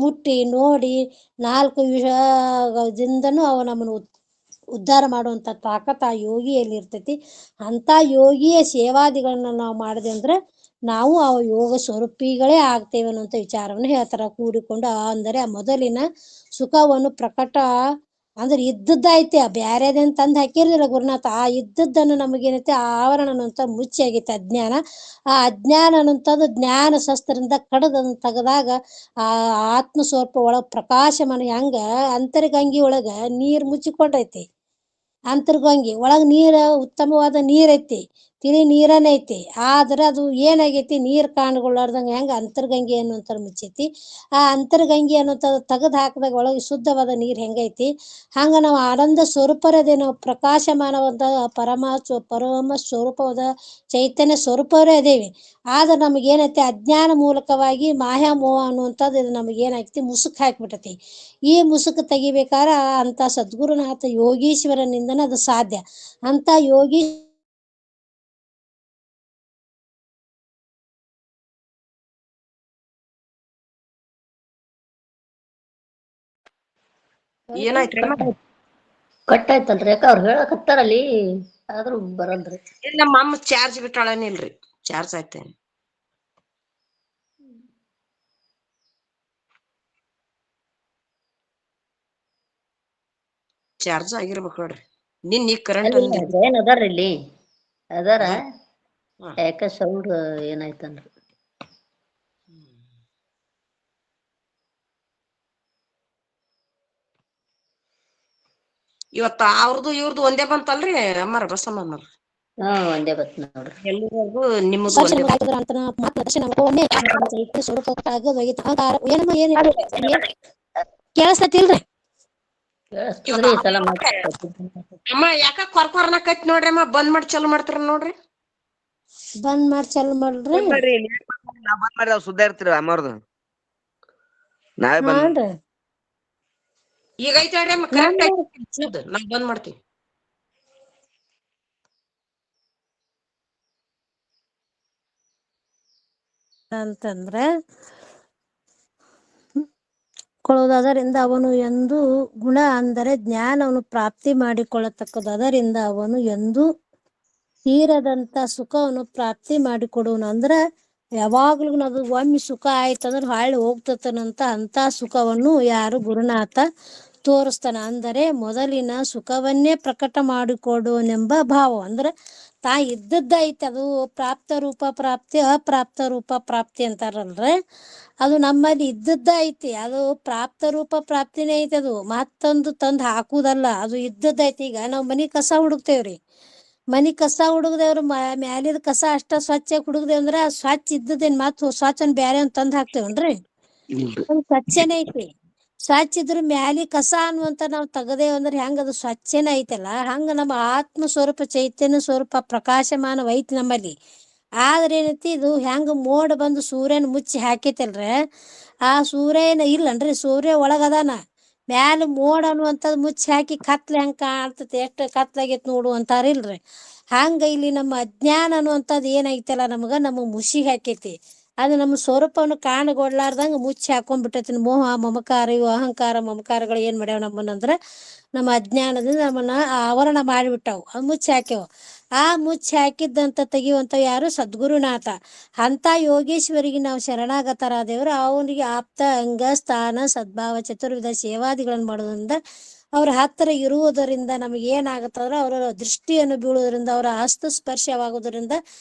ಮುಟ್ಟಿ ನೋಡಿ 4 ವಿಷದಿಂದನೂ ಅವ ನಮ್ಮನ್ನು ಉದ್ಧಾರ ಮಾಡುವಂಥ ತಾಕತ್ ಆ ಯೋಗಿಯಲ್ಲಿ ಇರ್ತೈತಿ. ಅಂಥ ಯೋಗಿಯ ಸೇವಾದಿಗಳನ್ನ ನಾವು ಮಾಡಿದೆ ಅಂದ್ರೆ ನಾವು ಆ ಯೋಗ ಸ್ವರೂಪಿಗಳೇ ಆಗ್ತೇವೆ ಅನ್ನೋಂಥ ವಿಚಾರವನ್ನು ಹೇಳ್ತಾರೆ. ಕೂಡಿಕೊಂಡು ಅಂದರೆ ಆ ಮೊದಲಿನ ಸುಖವನ್ನು ಪ್ರಕಟ ಅಂದ್ರೆ ಇದ್ದದ್ದೈತೆ, ಬ್ಯಾರೇದೇನು ತಂದು ಹಾಕಿರಲಿಲ್ಲ ಗುರುನಾಥ. ಆ ಇದ್ದದ್ದನ್ನು ನಮಗೇನೈತೆ ಆ ಆವರಣ ಅನ್ನೋಂಥ ಮುಚ್ಚಿ ಆಗೈತೆ ಅಜ್ಞಾನ. ಆ ಅಜ್ಞಾನ ಅನ್ನೋಂಥದ್ದು ಜ್ಞಾನ ಶಸ್ತ್ರದಿಂದ ಕಡದನ್ನು ತೆಗೆದಾಗ ಆ ಆತ್ಮ ಸ್ವರೂಪ ಒಳಗೆ ಪ್ರಕಾಶಮಾನ ಹೆಂಗ ಅಂತರ್ಗಂಗಿ ಒಳಗೆ ನೀರು ಮುಚ್ಚಿಕೊಂಡೈತಿ. ಅಂತರ್ಗಂಗಿ ಒಳಗೆ ನೀರು ಉತ್ತಮವಾದ ನೀರೈತಿ, ತಿಳಿ ನೀರನೇ ಐತಿ. ಆದ್ರೆ ಅದು ಏನಾಗೈತಿ ನೀರು ಕಾಣ್ಗೊಳ್ಳಾರ್ದಂಗೆ ಹೆಂಗೆ ಅಂತರ್ಗಂಗೆ ಅನ್ನೋಂಥ ಮುಚ್ಚೈತಿ. ಆ ಅಂತರ್ಗಂಗೆ ಅನ್ನೋಂಥದ್ದು ತೆಗೆದು ಹಾಕಿದಾಗ ಒಳಗೆ ಶುದ್ಧವಾದ ನೀರು ಹೆಂಗೈತಿ ಹಂಗೆ ನಾವು ಆನಂದ ಸ್ವರೂಪರದೇ ನಾವು ಪ್ರಕಾಶಮಾನವಾದ ಪರಮ ಸ್ವರೂಪವಾದ ಚೈತನ್ಯ ಸ್ವರೂಪವರೇ ಅದೇವಿ. ಆದ್ರೆ ನಮಗೇನೈತಿ ಅಜ್ಞಾನ ಮೂಲಕವಾಗಿ ಮಾಯಾಮೋಹ ಅನ್ನುವಂಥದ್ದು ಇದು ನಮಗೇನಾಗ್ತಿ ಮುಸುಕು ಹಾಕಿಬಿಟ್ಟತಿ. ಈ ಮುಸುಕು ತೆಗಿಬೇಕಾದ್ರೆ ಅಂಥ ಸದ್ಗುರುನಾಥ ಯೋಗೀಶ್ವರನಿಂದನೇ ಅದು ಸಾಧ್ಯ. ಅಂಥ ಯೋಗಿ ಏನಾಯ್ತ್ರಿ ಕಟ್ಟಾಯ್ತಲ್ರಿ ಯಾಕ ಅವ್ರು ಹೇಳಕತ್ತಾರಲ್ಲಿ ಆದ್ರೂ ಬರಲ್ರಿ. ನಮ್ಮ ಅಮ್ಮ ಚಾರ್ಜ್ ಬಿಟ್ಟಾಳನಿಲ್ರಿ, ಚಾರ್ಜ್ ಆಯ್ತೆ. ಚಾರ್ಜ್ ಆಗಿರ್ಬೇಕು ನೋಡ್ರಿ. ನಿನ್ ಈಗ ಕರೆಂಟ್ ಏನ್ ಅದಾರ ಇಲ್ಲಿ ಅದಾರ ಯಾಕ ಸೌಂಡ್ ಏನಾಯ್ತನ್ರಿ. ಇವತ್ತ ಅವ್ರದ್ದು ಇವ್ರದ್ದು ಒಂದೇ ಬಂತಲ್ರಿ ಅಮ್ಮಾರ ಬಸಮ್ಮರ? ಒಂದೇ ಬತ್ ನೋಡ್ರಿ. ಎಲ್ಲಿವರೆಗೂ ನಿಮ್ಮದು ಕೇಳಿಸ್ತತಿಲ್ರಿ? ಕೇಳಿಸ್ತದ್ರಿ ಈ ಸಲ ಅಮ್ಮ ಯಾಕ ಕೊರ್ಕೊರ್ನ ಕತ್ ನೋಡ್ರಿ ಅಮ್ಮ ಬಂದ್ ಮಾಡಿ ಚಲೋ ಮಾಡ್ತಾರ ನೋಡ್ರಿ. ಬಂದ್ ಮಾಡಿ ಚಾಲು ಮಾಡ್ರಿ. ನಾವ್ ಬಂದ್ ಮಾಡಿ ಸುದ್ದ ಇರ್ತೀರಿ ಅಮ್ಮರ್ದು. ನಾವೇ ಬಂದ್ ಹಾನ್ರಿ. ಈಗ ಐತಿ ಹೇಳ್ರಿ ಅಮ್ಮ ಕರೆಕ್ಟ್ ಐತಿ. ನಾವ್ ಬಂದ್ ಮಾಡ್ತೀವಿ. ಅಂತಂದ್ರ ಕೊಳ್ಳುವುದರಿಂದ ಅವನು ಎಂದು ಗುಣ ಅಂದರೆ ಜ್ಞಾನವನ್ನು ಪ್ರಾಪ್ತಿ ಮಾಡಿಕೊಳ್ಳತಕ್ಕದ್ದು. ಅದರಿಂದ ಅವನು ಎಂದು ತೀರದಂತ ಸುಖವನ್ನು ಪ್ರಾಪ್ತಿ ಮಾಡಿಕೊಡುವನು. ಅಂದ್ರ ಯಾವಾಗ್ಲೂ ಅದು ಒಮ್ಮೆ ಸುಖ ಆಯ್ತಂದ್ರ ಹೊಳ್ಳಿ ಹೋಗ್ತತನಂತ ಅಂತ ಸುಖವನ್ನು ಯಾರು ಗುರುನಾಥ ತೋರಿಸ್ತಾನ. ಅಂದರೆ ಮೊದಲಿನ ಸುಖವನ್ನೇ ಪ್ರಕಟ ಮಾಡಿಕೊಡುವನೆಂಬ ಭಾವ. ಅಂದ್ರೆ ತಾ ಇದ್ದದ್ದ ಐತಿ ಅದು ಪ್ರಾಪ್ತ ರೂಪ ಪ್ರಾಪ್ತಿ ಅಪ್ರಾಪ್ತ ರೂಪ ಪ್ರಾಪ್ತಿ ಅಂತಾರಲ್ರಿ. ಅದು ನಮ್ಮಲ್ಲಿ ಇದ್ದದ್ದ ಐತಿ. ಅದು ಪ್ರಾಪ್ತ ರೂಪ ಪ್ರಾಪ್ತಿನೇ ಐತಿ. ಅದು ಮತ್ತೊಂದು ತಂದು ಹಾಕುದಲ್ಲ, ಅದು ಇದ್ದದ್ದ ಐತಿ. ಈಗ ನಾವು ಮನಿ ಕಸ ಹುಡುಕ್ತೇವ್ರಿ, ಮನಿ ಕಸ ಹುಡುಗ್ದೇವ್ರ ಮ್ಯಾಲಿದ ಕಸ ಅಷ್ಟ ಸ್ವಚ್ಛ ಹುಡುಗ್ದೇವ್ ಅಂದ್ರ ಸ್ವಚ್ಛ ಇದ್ದದೇನ್ ಮತ್ ಸ್ವಚ್ಛನ್ ಬ್ಯಾರೆ ಒಂದ್ ತಂದ್ ಹಾಕ್ತೇವನ್ರಿ? ಅದು ಸ್ವಚ್ಛನೇ ಐತಿ. ಸ್ವಚ್ಛ ಇದ್ರ ಮ್ಯಾಲಿ ಕಸ ಅನ್ನುವಂತ ನಾವು ತೆಗದೇವ್ ಅಂದ್ರೆ ಹೆಂಗ ಅದು ಸ್ವಚ್ಛನೇ ಐತಲ್ಲ, ಹಂಗ ನಮ್ಮ ಆತ್ಮ ಸ್ವರೂಪ ಚೈತನ್ಯ ಸ್ವರೂಪ ಪ್ರಕಾಶಮಾನವೈತಿ ನಮ್ಮಲ್ಲಿ. ಆದ್ರೆ ಏನೈತಿ, ಇದು ಹೆಂಗ ಮೋಡ ಬಂದು ಸೂರ್ಯನ ಮುಚ್ಚಿ ಹಾಕೈತಲ್ರ, ಆ ಸೂರ್ಯನ ಇಲ್ಲನ್ರಿ, ಸೂರ್ಯ ಒಳಗದಾನ, ಮ್ಯಾಲ ಮೋಡ ಅನ್ನುವಂಥದ್ದು ಮುಚ್ಚಿ ಹಾಕಿ ಕತ್ಲೆ ಹೆಂಗ ಕಾಣ್ತತಿ, ಎಷ್ಟು ಕತ್ಲಾಗೈತಿ ನೋಡು ಅಂತಾರಿಲ್ರಿ. ಹಂಗ ಇಲ್ಲಿ ನಮ್ಮ ಅಜ್ಞಾನ ಅನ್ನುವಂಥದ್ದು ಏನೈತಲ್ಲ ನಮಗ್ ಮುಸಿಗೆ ಹಾಕೈತಿ. ಅದು ನಮ್ಮ ಸ್ವರೂಪವನ್ನು ಕಾಣಗೊಡ್ಲಾರ್ದಂಗ ಮುಚ್ಚಿ ಹಾಕೊಂಡ್ಬಿಟ್ಟೈತಿ. ಮೋಹ ಮಮಕಾರ ಇವು ಅಹಂಕಾರ ಮಮಕಾರಗಳು ಏನ್ ಮಾಡ್ಯಾವ ನಮ್ಮನ್ನಂದ್ರ ನಮ್ಮ ಅಜ್ಞಾನದಿಂದ ನಮ್ಮನ್ನ ಆವರಣ ಮಾಡಿಬಿಟ್ಟಾವು, ಮುಚ್ಚಿ ಹಾಕ್ಯಾವ. ಆ ಮುಚ್ಚಿ ಹಾಕಿದ್ದಂತ ತೆಗಿಯುವಂತ ಯಾರು? ಸದ್ಗುರುನಾಥ. ಅಂತ ಯೋಗೇಶ್ವರಿಗೆ ನಾವು ಶರಣಾಗತರಾದೇವ್ರು. ಅವನಿಗೆ ಆಪ್ತ ಅಂಗ ಸ್ಥಾನ ಸದ್ಭಾವ ಚತುರ್ವಿಧ ಸೇವಾದಿಗಳನ್ನು ಮಾಡೋದ್ರಿಂದ ಅವ್ರ ಹತ್ತಿರ ಇರುವುದರಿಂದ ನಮಗೆ ಏನಾಗುತ್ತಂದ್ರ ಅವರ ದೃಷ್ಟಿಯನ್ನು ಬೀಳುವುದರಿಂದ, ಅವರ ಹಸ್ತಸ್ಪರ್ಶವಾಗುವುದರಿಂದ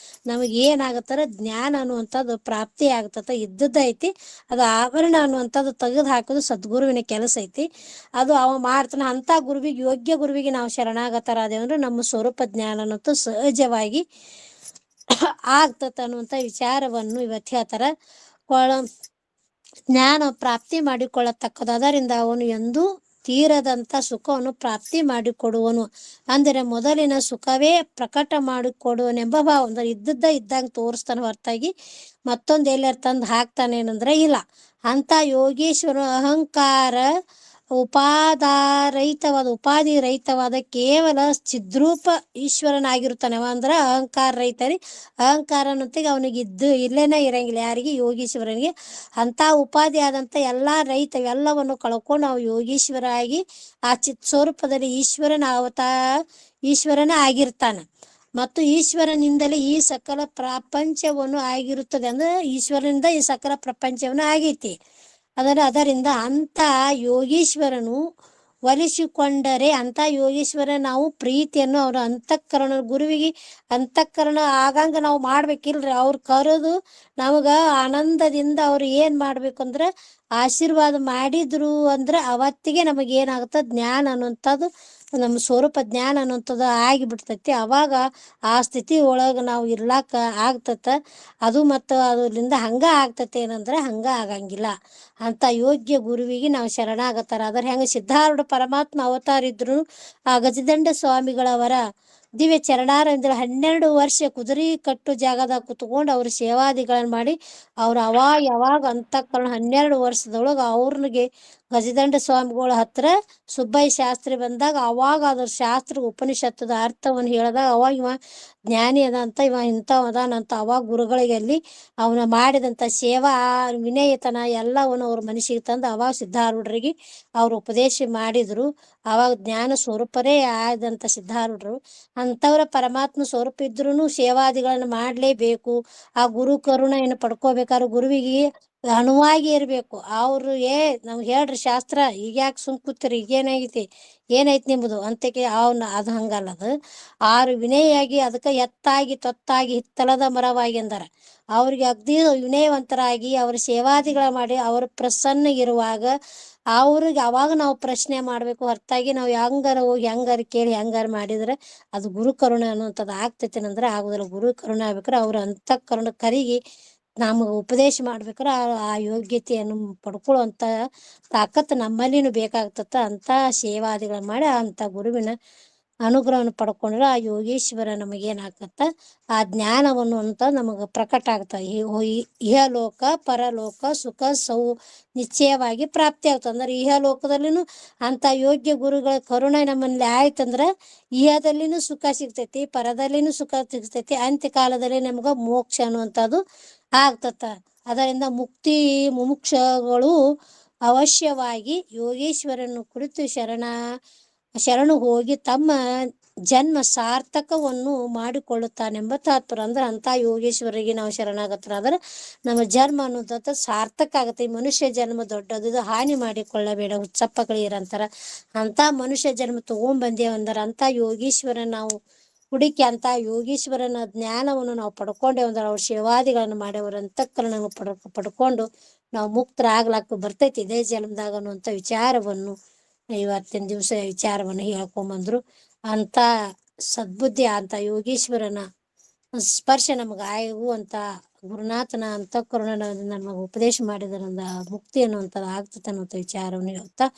ನಮಗೆ ಏನಾಗುತ್ತಾರ ಜ್ಞಾನ ಅನ್ನುವಂಥದ್ದು ಪ್ರಾಪ್ತಿ ಆಗ್ತದ. ಇದ್ದದ್ದ ಐತಿ. ಅದು ಆವರಣ ಅನ್ನುವಂಥದ್ದು ತೆಗೆದು ಹಾಕೋದು ಸದ್ಗುರುವಿನ ಕೆಲಸ ಐತಿ. ಅದು ಅವ ಮಾಡ್ತಾನ. ಅಂತ ಗುರುವಿಗೆ, ಯೋಗ್ಯ ಗುರುವಿಗೆ ನಾವು ಶರಣಾಗತರಾದೇವಂದ್ರೆ ನಮ್ಮ ಸ್ವರೂಪ ಜ್ಞಾನ ಅನ್ನೋದು ಸಹಜವಾಗಿ ಆಗ್ತತ ಅನ್ನುವಂಥ ವಿಚಾರವನ್ನು ಇವತ್ತು ಹೇಳ್ತಾರ. ಜ್ಞಾನ ಪ್ರಾಪ್ತಿ ಮಾಡಿಕೊಳ್ಳತಕ್ಕದ್ದು. ಅದರಿಂದ ಅವನು ಎಂದು ತೀರದಂತ ಸುಖವನ್ನು ಪ್ರಾಪ್ತಿ ಮಾಡಿಕೊಡುವನು. ಅಂದರೆ ಮೊದಲಿನ ಸುಖವೇ ಪ್ರಕಟ ಮಾಡಿಕೊಡುವನೆಂಬ ಭಾವ. ಅಂದ್ರೆ ಇದ್ದದ್ದ ಇದ್ದಂಗೆ ತೋರಿಸ್ತಾನೆ ಹೊರತಾಗಿ ಮತ್ತೊಂದು ಎಲ್ಲರ ತಂದು ಹಾಕ್ತಾನೇನಂದ್ರೆ ಇಲ್ಲ. ಅಂತ ಯೋಗೇಶ್ವರ ಅಹಂಕಾರ ಉಪಾಧಿ ರಹಿತವಾದ ಕೇವಲ ಚಿದ್ರೂಪ ಈಶ್ವರನಾಗಿರ್ತಾನೆ. ಅಂದ್ರೆ ಅಹಂಕಾರ ರಹಿತರಿ, ಅಹಂಕಾರ ಅನ್ನೋತ್ತಿಗೆ ಅವನಿಗೆ ಇಲ್ಲೇನೇ ಇರಂಗಿಲ್ಲ. ಯಾರಿಗೆ? ಯೋಗೀಶ್ವರನಿಗೆ. ಅಂತ ಉಪಾಧಿ ಆದಂತ ಎಲ್ಲಾ ರಹಿತ ಎಲ್ಲವನ್ನು ಕಳ್ಕೊಂಡು ನಾವು ಯೋಗೀಶ್ವರ ಆಗಿ ಆ ಚಿತ್ ಸ್ವರೂಪದಲ್ಲಿ ಈಶ್ವರನ ಆಗಿರ್ತಾನ. ಮತ್ತು ಈಶ್ವರನಿಂದಲೇ ಈ ಸಕಲ ಪ್ರಪಂಚವನ್ನು ಆಗಿರುತ್ತದೆ. ಅಂದ್ರೆ ಈಶ್ವರನಿಂದ ಈ ಸಕಲ ಪ್ರಪಂಚವನ್ನು ಆಗೈತಿ. ಅದರಿಂದ ಅಂತ ಯೋಗೀಶ್ವರನು ಒಲಿಸಿಕೊಂಡರೆ, ಅಂತ ಯೋಗೀಶ್ವರ ನಾವು ಪ್ರೀತಿಯನ್ನು ಅವರ ಅಂತಃಕರಣ, ಗುರುವಿಗೆ ಅಂತಃಕರಣ ಆಗಂಗ ನಾವು ಮಾಡ್ಬೇಕಿಲ್ರಿ. ಅವ್ರು ಕರೆದು ನಮಗ ಆನಂದದಿಂದ ಅವ್ರು ಏನ್ ಮಾಡ್ಬೇಕಂದ್ರೆ ಆಶೀರ್ವಾದ ಮಾಡಿದ್ರು ಅಂದ್ರೆ ಅವತ್ತಿಗೆ ನಮಗೆ ಏನಾಗುತ್ತೆ, ಜ್ಞಾನ ಅನ್ನುವಂಥದ್ದು, ನಮ್ಮ ಸ್ವರೂಪ ಜ್ಞಾನ ಅನ್ನುವಂಥದ್ದು ಆಗಿಬಿಡ್ತೈತಿ. ಅವಾಗ ಆ ಸ್ಥಿತಿ ಒಳಗೆ ನಾವು ಇರ್ಲಾಕ ಆಗ್ತತ. ಅದು ಮತ್ತು ಅದರಿಂದ ಹಂಗ ಆಗ್ತತೆ ಏನಂದ್ರೆ ಹಂಗ ಆಗಂಗಿಲ್ಲ. ಅಂತ ಯೋಗ್ಯ ಗುರುವಿಗೆ ನಾವು ಶರಣಾಗತಾರ. ಅದ್ರ ಹೆಂಗ ಸಿದ್ಧಾರೂಢ ಪರಮಾತ್ಮ ಅವತಾರ ಇದ್ರು ಆ ಗಜದಂಡ ಸ್ವಾಮಿಗಳವರ ದಿವ್ಯ ಚರಣಾರವಿಂದ 12 ವರ್ಷ ಕುದುರೆ ಕಟ್ಟು ಜಾಗದಾಗ ಕುತ್ಕೊಂಡು ಅವ್ರ ಸೇವಾದಿಗಳನ್ನ ಮಾಡಿ ಅವ್ರು ಯಾವಾಗ ಅಂತಃಕರಣ 12 ವರ್ಷದೊಳಗೆ ಅವ್ರಿಗೆ ಗಜದಂಡ ಸ್ವಾಮಿಗಳ ಹತ್ರ ಸುಬ್ಬಯ್ಯ ಶಾಸ್ತ್ರಿ ಬಂದಾಗ ಅವಾಗ ಅದ್ರ ಶಾಸ್ತ್ರ ಉಪನಿಷತ್ತದ ಅರ್ಥವನ್ನು ಹೇಳಿದಾಗ ಅವಾಗ ಇವ ಜ್ಞಾನಿ ಅದಂತ, ಇವ ಇಂಥವ ಅದಾನಂತ ಅವಾಗ ಗುರುಗಳಿಗೆ ಅಲ್ಲಿ ಅವನ ಮಾಡಿದಂಥ ಸೇವಾ ವಿನಯತನ ಎಲ್ಲವನ್ನು ಅವ್ರ ಮನಸ್ಸಿಗೆ ತಂದು ಅವಾಗ ಸಿದ್ಧಾರೂಢರಿಗೆ ಅವ್ರು ಉಪದೇಶ ಮಾಡಿದ್ರು. ಅವಾಗ ಜ್ಞಾನ ಸ್ವರೂಪರೇ ಆದಂಥ ಸಿದ್ಧಾರೂಢರು. ಅಂಥವ್ರ ಪರಮಾತ್ಮ ಸ್ವರೂಪ ಇದ್ರೂ ಸೇವಾದಿಗಳನ್ನು ಮಾಡಲೇಬೇಕು. ಆ ಗುರು ಕರುಣೆಯನ್ನು ಪಡ್ಕೋಬೇಕಾದ್ರೆ ಗುರುವಿಗೆ ಅಣುವಾಗಿ ಇರಬೇಕು. ಅವ್ರು ನಮ್ಗೆ ಹೇಳ್ರಿ ಶಾಸ್ತ್ರ, ಈಗ ಯಾಕೆ ಸುಮ್ ಕೂತಿರಿ, ಈಗೇನಾಗೈತಿ, ಏನೈತಿ ನಿಮ್ಮದು ಅಂತಕ್ಕೆ ಅದು ಹಂಗಲ್ಲ. ಅದು ಆರು ವಿನಯಾಗಿ ಅದಕ್ಕೆ ಎತ್ತಾಗಿ ತೊತ್ತಾಗಿ ಹಿತ್ತಲದ ಮರವಾಗಿ ಅಂದಾರ. ಅವ್ರಿಗೆ ಅಗ್ದಿ ವಿನಯವಂತರಾಗಿ ಅವ್ರ ಸೇವಾದಿಗಳ ಮಾಡಿ ಅವ್ರ ಪ್ರಸನ್ನ ಇರುವಾಗ ಅವ್ರಿಗೆ ಅವಾಗ ನಾವು ಪ್ರಶ್ನೆ ಮಾಡ್ಬೇಕು. ಹೊರತಾಗಿ ನಾವು ಹೆಂಗಾರ ಹೋಗಿ ಹೆಂಗಾರ ಕೇಳಿ ಹೆಂಗಾರ ಮಾಡಿದ್ರೆ ಅದು ಗುರು ಕರುಣೆ ಅನ್ನುವಂಥದ್ದು ಆಗ್ತೈತೇನಂದ್ರೆ ಆಗುದಿಲ್ಲ. ಗುರು ಕರುಣೆ ಆಗ್ಬೇಕಾರೆ ಅವ್ರ ಅಂತಃಕರಣ ಕರಿಗಿ ನಮಗೆ ಉಪದೇಶ ಮಾಡ್ಬೇಕಾರೆ ಆ ಯೋಗ್ಯತೆಯನ್ನು ಪಡ್ಕೊಳ್ಳುವಂಥ ತಾಕತ್ತು ನಮ್ಮಲ್ಲಿನೂ ಬೇಕಾಗ್ತತ್ತ. ಅಂಥ ಸೇವಾದಿಗಳನ್ನ ಮಾಡಿ ಅಂಥ ಗುರುವಿನ ಅನುಗ್ರಹವನ್ನು ಪಡ್ಕೊಂಡ್ರೆ ಆ ಯೋಗೇಶ್ವರ ನಮಗೇನಾಗತ್ತ, ಆ ಜ್ಞಾನವನ್ನು ಅಂತ ನಮಗೆ ಪ್ರಕಟ ಆಗ್ತದೆ. ಇಹಲೋಕ ಪರಲೋಕ ಸುಖ ನಿಶ್ಚಯವಾಗಿ ಪ್ರಾಪ್ತಿ ಆಗ್ತದೆ. ಅಂದ್ರೆ ಇಹಲೋಕದಲ್ಲಿನೂ ಅಂಥ ಯೋಗ್ಯ ಗುರುಗಳ ಕರುಣೆ ನಮ್ಮಲ್ಲಿ ಆಯ್ತಂದ್ರೆ ಇಹದಲ್ಲಿನೂ ಸುಖ ಸಿಗ್ತೈತಿ, ಪರದಲ್ಲಿನೂ ಸುಖ ಸಿಗ್ತೈತಿ, ಅಂತ್ಯಕಾಲದಲ್ಲಿ ನಮ್ಗೆ ಮೋಕ್ಷ ಅನ್ನುವಂಥದ್ದು ಆಗ್ತತ್ತ. ಅದರಿಂದ ಮುಮುಕ್ಷಗಳು ಅವಶ್ಯವಾಗಿ ಯೋಗೇಶ್ವರನ್ನು ಕುರಿತು ಶರಣು ಹೋಗಿ ತಮ್ಮ ಜನ್ಮ ಸಾರ್ಥಕವನ್ನು ಮಾಡಿಕೊಳ್ಳುತ್ತಾನೆಂಬ ತಾತ್ಪರ್ಯ. ಅಂದ್ರೆ ಅಂಥ ಯೋಗೇಶ್ವರಿಗೆ ನಾವು ಶರಣಾಗತರಾದ್ರೆ ನಮ್ಮ ಜನ್ಮ ಅನ್ನೋದಂತ ಸಾರ್ಥಕ ಆಗುತ್ತೆ. ಈ ಮನುಷ್ಯ ಜನ್ಮ ದೊಡ್ಡದು, ಇದು ಹಾನಿ ಮಾಡಿಕೊಳ್ಳಬೇಡ ಹುಚ್ಚಪ್ಪಗಳಿರಂತಾರ. ಅಂಥ ಮನುಷ್ಯ ಜನ್ಮ ತಗೊಂಡ್ಬಂದೇವಂದ್ರೆ ಅಂಥ ಯೋಗೀಶ್ವರ ನಾವು ಹುಡುಕಿ ಅಂಥ ಯೋಗೀಶ್ವರನ ಜ್ಞಾನವನ್ನು ನಾವು ಪಡ್ಕೊಂಡೇವಂದ್ರೆ ಅವ್ರ ಸೇವಾದಿಗಳನ್ನು ಮಾಡ್ಯವ್ರ ಅಂತಃಕರಣವನ್ನು ಪಡ್ಕೊಂಡು ನಾವು ಮುಕ್ತರಾಗ್ಲಾಕ ಬರ್ತೈತಿ ಇದೇ ಜನ್ಮದಾಗ ಅನ್ನುವಂಥ ವಿಚಾರವನ್ನು ಇವತ್ತಿನ ದಿವಸ ವಿಚಾರವನ್ನು ಹೇಳ್ಕೊಂಬಂದ್ರು. ಅಂಥ ಸದ್ಬುದ್ಧಿ ಅಂತ ಯೋಗೀಶ್ವರನ ಸ್ಪರ್ಶ ನಮಗೆ ಆಗುವಂಥ ಗುರುನಾಥನ ಅಂತಃಕರಣ ನಮಗೆ ಉಪದೇಶ ಮಾಡಿದ್ರಿಂದ ಮುಕ್ತಿ ಅನ್ನುವಂಥದ್ದು ಆಗ್ತದೆ ಅನ್ನುವಂಥ ವಿಚಾರವನ್ನು ಹೇಳ್ತಾ,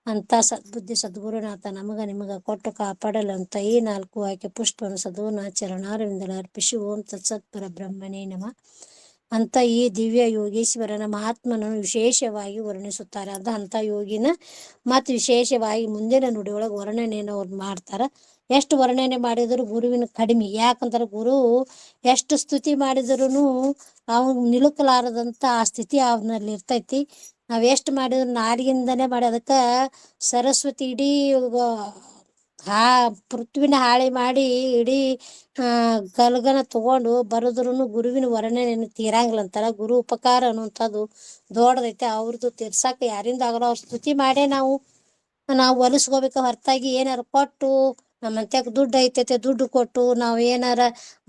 ಅಂಥ ಸದ್ಬುದ್ಧಿ ಸದ್ಗುರುನಾಥ ನಿಮಗ ಕೊಟ್ಟು ಕಾಪಾಡಲಂತ ಈ 4 ಆಯ್ಕೆ ಪುಷ್ಪವನ್ನು ಸದ್ಗುರುನ ಚರಣಾರವಿಂದಲೇ ಅರ್ಪಿಸಿ ಓಂ ತತ್ಸತ್ ಪರಬ್ರಹ್ಮನೇ ನಮಃ ಅಂತ ಈ ದಿವ್ಯ ಯೋಗೀಶ್ವರನ ಮಹಾತ್ಮನನ್ನು ವಿಶೇಷವಾಗಿ ವರ್ಣಿಸುತ್ತಾರೆ. ಅಂಥ ಯೋಗಿನ ಮತ್ತು ವಿಶೇಷವಾಗಿ ಮುಂದಿನ ನುಡಿಯೊಳಗೆ ವರ್ಣನೆಯನ್ನು ಅವ್ರು ಮಾಡ್ತಾರೆ. ಎಷ್ಟು ವರ್ಣನೆ ಮಾಡಿದ್ರು ಗುರುವಿನ ಕಡಿಮೆ. ಯಾಕಂದ್ರೆ ಗುರು ಎಷ್ಟು ಸ್ತುತಿ ಮಾಡಿದ್ರು ಅವ್ನು ನಿಲುಕಲಾರದಂಥ ಆ ಸ್ಥಿತಿ ಅವನಲ್ಲಿ ಇರ್ತೈತಿ. ನಾವು ಎಷ್ಟು ಮಾಡಿದ್ರು ನಾಲಿಗಿಂದನೇ ಮಾಡಿ. ಅದಕ್ಕೆ ಸರಸ್ವತಿ ಇಡೀ ಪೃಥ್ವಿನ ಹಾಳಿ ಮಾಡಿ ಇಡೀ ಗಲಗನ ತಗೊಂಡು ಬರೆದ್ರು ಗುರುವಿನ ವರ್ಣನೆಯನ್ನು ತೀರಂಗಿಲ್ಲ ಅಂತಾರ. ಗುರು ಉಪಕಾರ ಅನ್ನುವಂಥದ್ದು ದೊಡ್ಡದೈತೆ. ಅವ್ರದ್ದು ತೀರ್ಸಾಕ ಯಾರಿಂದ ಆಗಲ್ಲ. ಅವ್ರ ಸ್ತುತಿ ಮಾಡೇ ನಾವು ಹೊಲಿಸ್ಕೋಬೇಕು ಹೊರತಾಗಿ ಏನಾರು ಕೊಟ್ಟು ನಮ್ಮಂತ್ಯಾಗ ದುಡ್ಡು ಐತೈತೆ ದುಡ್ಡು ಕೊಟ್ಟು ನಾವು ಏನಾರ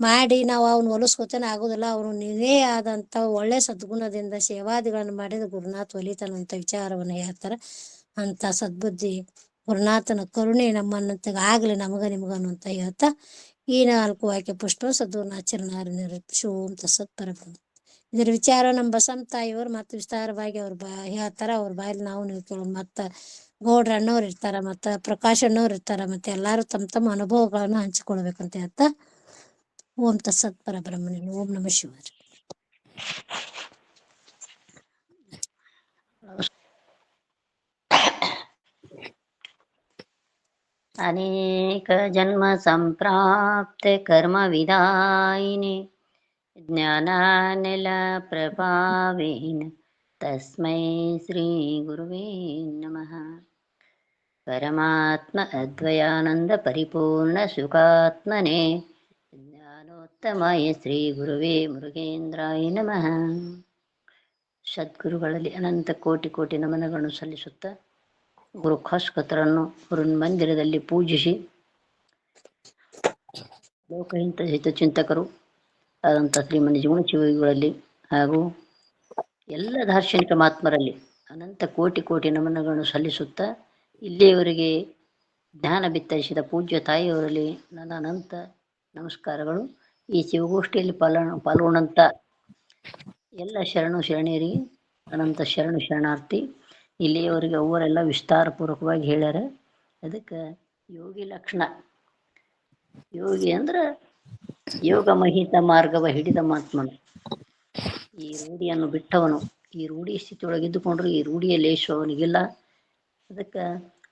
ಮಾಡಿ ನಾವು ಅವ್ನು ಹೊಲಿಸ್ಕೋತಾನೆ ಆಗೋದಿಲ್ಲ. ಅವನು ನೀವೇ ಆದಂಥ ಒಳ್ಳೆ ಸದ್ಗುಣದಿಂದ ಸೇವಾದಿಗಳನ್ನು ಮಾಡಿದ ಗುರುನಾಥ್ ಒಲಿತಾನಂತ ವಿಚಾರವನ್ನು ಹೇಳ್ತಾರೆ. ಅಂಥ ಸದ್ಬುದ್ಧಿ ಗುರುನಾಥನ ಕರುಣೆ ನಮ್ಮನ್ನಂತಾಗ ಆಗಲಿ ನಮಗ ನಿಮಗನ್ನುವಂತ ಹೇಳ್ತಾ ಈ 4 ವಾಕ್ಯ ಪುಷ್ಪ ಸದ್ಗುರುನಾಚರಣೆ ನಿರೂಪಿಸಿ ಓಂ ತತ್ಸತ್ ಪರಬ್ರಹ್ಮ. ಇದರ ವಿಚಾರ ನಮ್ಮ ಬಸಮ್ಮ ತಾಯಿಯವರು ಮತ್ತು ವಿಸ್ತಾರವಾಗಿ ಅವ್ರು ಹೇಳ್ತಾರ. ಅವ್ರ ಬಾಯಲ್ಲಿ ನಾವು ನೀವು ಕೇಳೋದು. ಮತ್ತು ಗೌಡ್ರ ಅಣ್ಣವ್ರು ಇರ್ತಾರ, ಮತ್ತು ಪ್ರಕಾಶ್ ಅಣ್ಣವ್ರು ಇರ್ತಾರ, ಮತ್ತೆ ಎಲ್ಲಾರು ತಮ್ಮ ಅನುಭವಗಳನ್ನು ಹಂಚಿಕೊಳ್ಬೇಕಂತ ಹೇಳ್ತಾ ಓಂ ತತ್ಸತ್ ಪರಬ್ರಹ್ಮನೇ ಓಂ ನಮಃ ಶಿವಾಯ. ಅನೇಕ ಜನ್ಮ ಸಂಪ್ರಾಪ್ತ ಕರ್ಮ ವಿದಾಯಿನಿ ಜ್ಞಾನಾನೆಲ ಪ್ರಭಾವೇನ ತಸ್ಮೈ ಶ್ರೀ ಗುರುವೇ ನಮಃ. ಪರಮಾತ್ಮ ಅದ್ವಯಾನಂದ ಪರಿಪೂರ್ಣ ಸುಖಾತ್ಮನೆ ಜ್ಞಾನೋತ್ತಮಾಯ ಶ್ರೀ ಗುರುವೇ ಮುರುಗೇಂದ್ರಾಯ ನಮಃ. ಸದ್ಗುರುಗಳಲ್ಲಿ ಅನಂತ ಕೋಟಿ ಕೋಟಿ ನಮನಗಳನ್ನು ಸಲ್ಲಿಸುತ್ತಾ ಗುರು ಖಾಸ್ಕತರನ್ನು ಮಂದಿರದಲ್ಲಿ ಪೂಜಿಸಿ ಲೋಕಹಿತ ಹಿತಚಿಂತಕರು ಆದಂಥ ಶ್ರೀಮನ್ ಜೀವನಶಿವಗಳಲ್ಲಿ ಹಾಗೂ ಎಲ್ಲ ದಾರ್ಶನಿಕ ಮಹಾತ್ಮರಲ್ಲಿ ಅನಂತ ಕೋಟಿ ಕೋಟಿ ನಮನಗಳನ್ನು ಸಲ್ಲಿಸುತ್ತಾ ಇಲ್ಲಿಯವರೆಗೆ ಜ್ಞಾನ ಬಿತ್ತರಿಸಿದ ಪೂಜ್ಯ ತಾಯಿಯವರಲ್ಲಿ ನನ್ನ ಅನಂತ ನಮಸ್ಕಾರಗಳು. ಈ ಶಿವಗೋಷ್ಠಿಯಲ್ಲಿ ಪಾಲ್ಗೊಂಡಂಥ ಎಲ್ಲ ಶರಣರಿರಿಗೆ ಅನಂತ ಶರಣಾರ್ಥಿ. ಇಲ್ಲಿಯವರೆಗೆ ಅವರೆಲ್ಲ ವಿಸ್ತಾರಪೂರ್ವಕವಾಗಿ ಹೇಳ್ಯಾರ. ಅದಕ್ಕೆ ಯೋಗಿ ಲಕ್ಷಣ, ಯೋಗಿ ಅಂದ್ರೆ ಯೋಗ ಮಹಿತ ಮಾರ್ಗವ ಹಿಡಿದ ಮಹಾತ್ಮನು, ಈ ರೂಢಿಯನ್ನು ಬಿಟ್ಟವನು. ಈ ರೂಢಿ ಸ್ಥಿತಿಯೊಳಗಿದ್ದುಕೊಂಡ್ರು ಈ ರೂಢಿಯ ಲೇಶು ಅವನಿಗಿಲ್ಲ. ಅದಕ್ಕೆ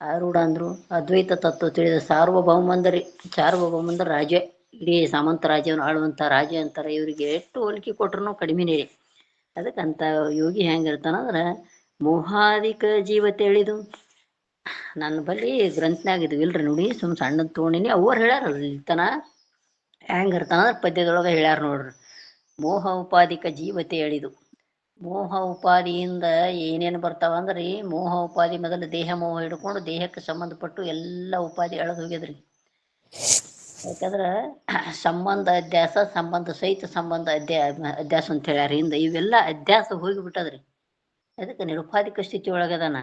ಆರೂಢ ಅಂದರು ಅದ್ವೈತ ತತ್ವ ತಿಳಿದ ಸಾರ್ವಭೌಮಂದರ ರಾಜ, ಇಡೀ ಸಾಮಂತ ರಾಜ್ಯವನ್ನು ಆಳುವಂಥ ರಾಜ ಅಂತಾರೆ. ಇವರಿಗೆ ಎಷ್ಟು ಹೋಲಿಕೆ ಕೊಟ್ರು ಕಡಿಮೆನೇ. ಅದಕ್ಕಂತ ಯೋಗಿ ಹೆಂಗಿರ್ತಾನಂದ್ರೆ ಮೋಹಾದಿಕ ಜೀವ ತಿಳಿದು ನನ್ನ ಬಳಿ ಗ್ರಂಥನಾಗಿದ್ವು ಇಲ್ರಿ ನೋಡಿ, ಸಣ್ಣದ ತೊಗೊಂಡಿನಿ. ಅವ್ರು ಹೇಳ್ಯಾರಲ್ಲ ಇಲ್ತನ ಹೆಂಗಿರ್ತಾನಂದ್ರೆ ಪದ್ಯದೊಳಗೆ ಹೇಳ್ಯಾರ ನೋಡ್ರಿ. ಮೋಹ ಉಪಾಧಿಕ ಜೀವತೆ ಎಳಿದು. ಮೋಹ ಉಪಾಧಿಯಿಂದ ಏನೇನು ಬರ್ತಾವ ಅಂದ್ರೆ ಮೋಹ ಉಪಾಧಿ ಮೊದಲು ದೇಹ ಮೋಹ ಹಿಡ್ಕೊಂಡು ದೇಹಕ್ಕೆ ಸಂಬಂಧಪಟ್ಟು ಎಲ್ಲ ಉಪಾಧಿ ಎಳೆದು ಹೋಗ್ಯದ್ರಿ. ಯಾಕಂದ್ರೆ ಸಂಬಂಧ ಅಧ್ಯಾಸ, ಸಂಬಂಧ ಸಹಿತ ಸಂಬಂಧ ಅಧ್ಯಾಸ ಅಂತ ಹೇಳ್ಯಾರ ಹಿಂದೆ. ಇವೆಲ್ಲ ಅಧ್ಯಾಸ ಹೋಗಿಬಿಟ್ಟದ್ರಿ. ಅದಕ್ಕೆ ನಿರುಪಾಧಿಕ ಸ್ಥಿತಿ ಒಳಗದಾನ.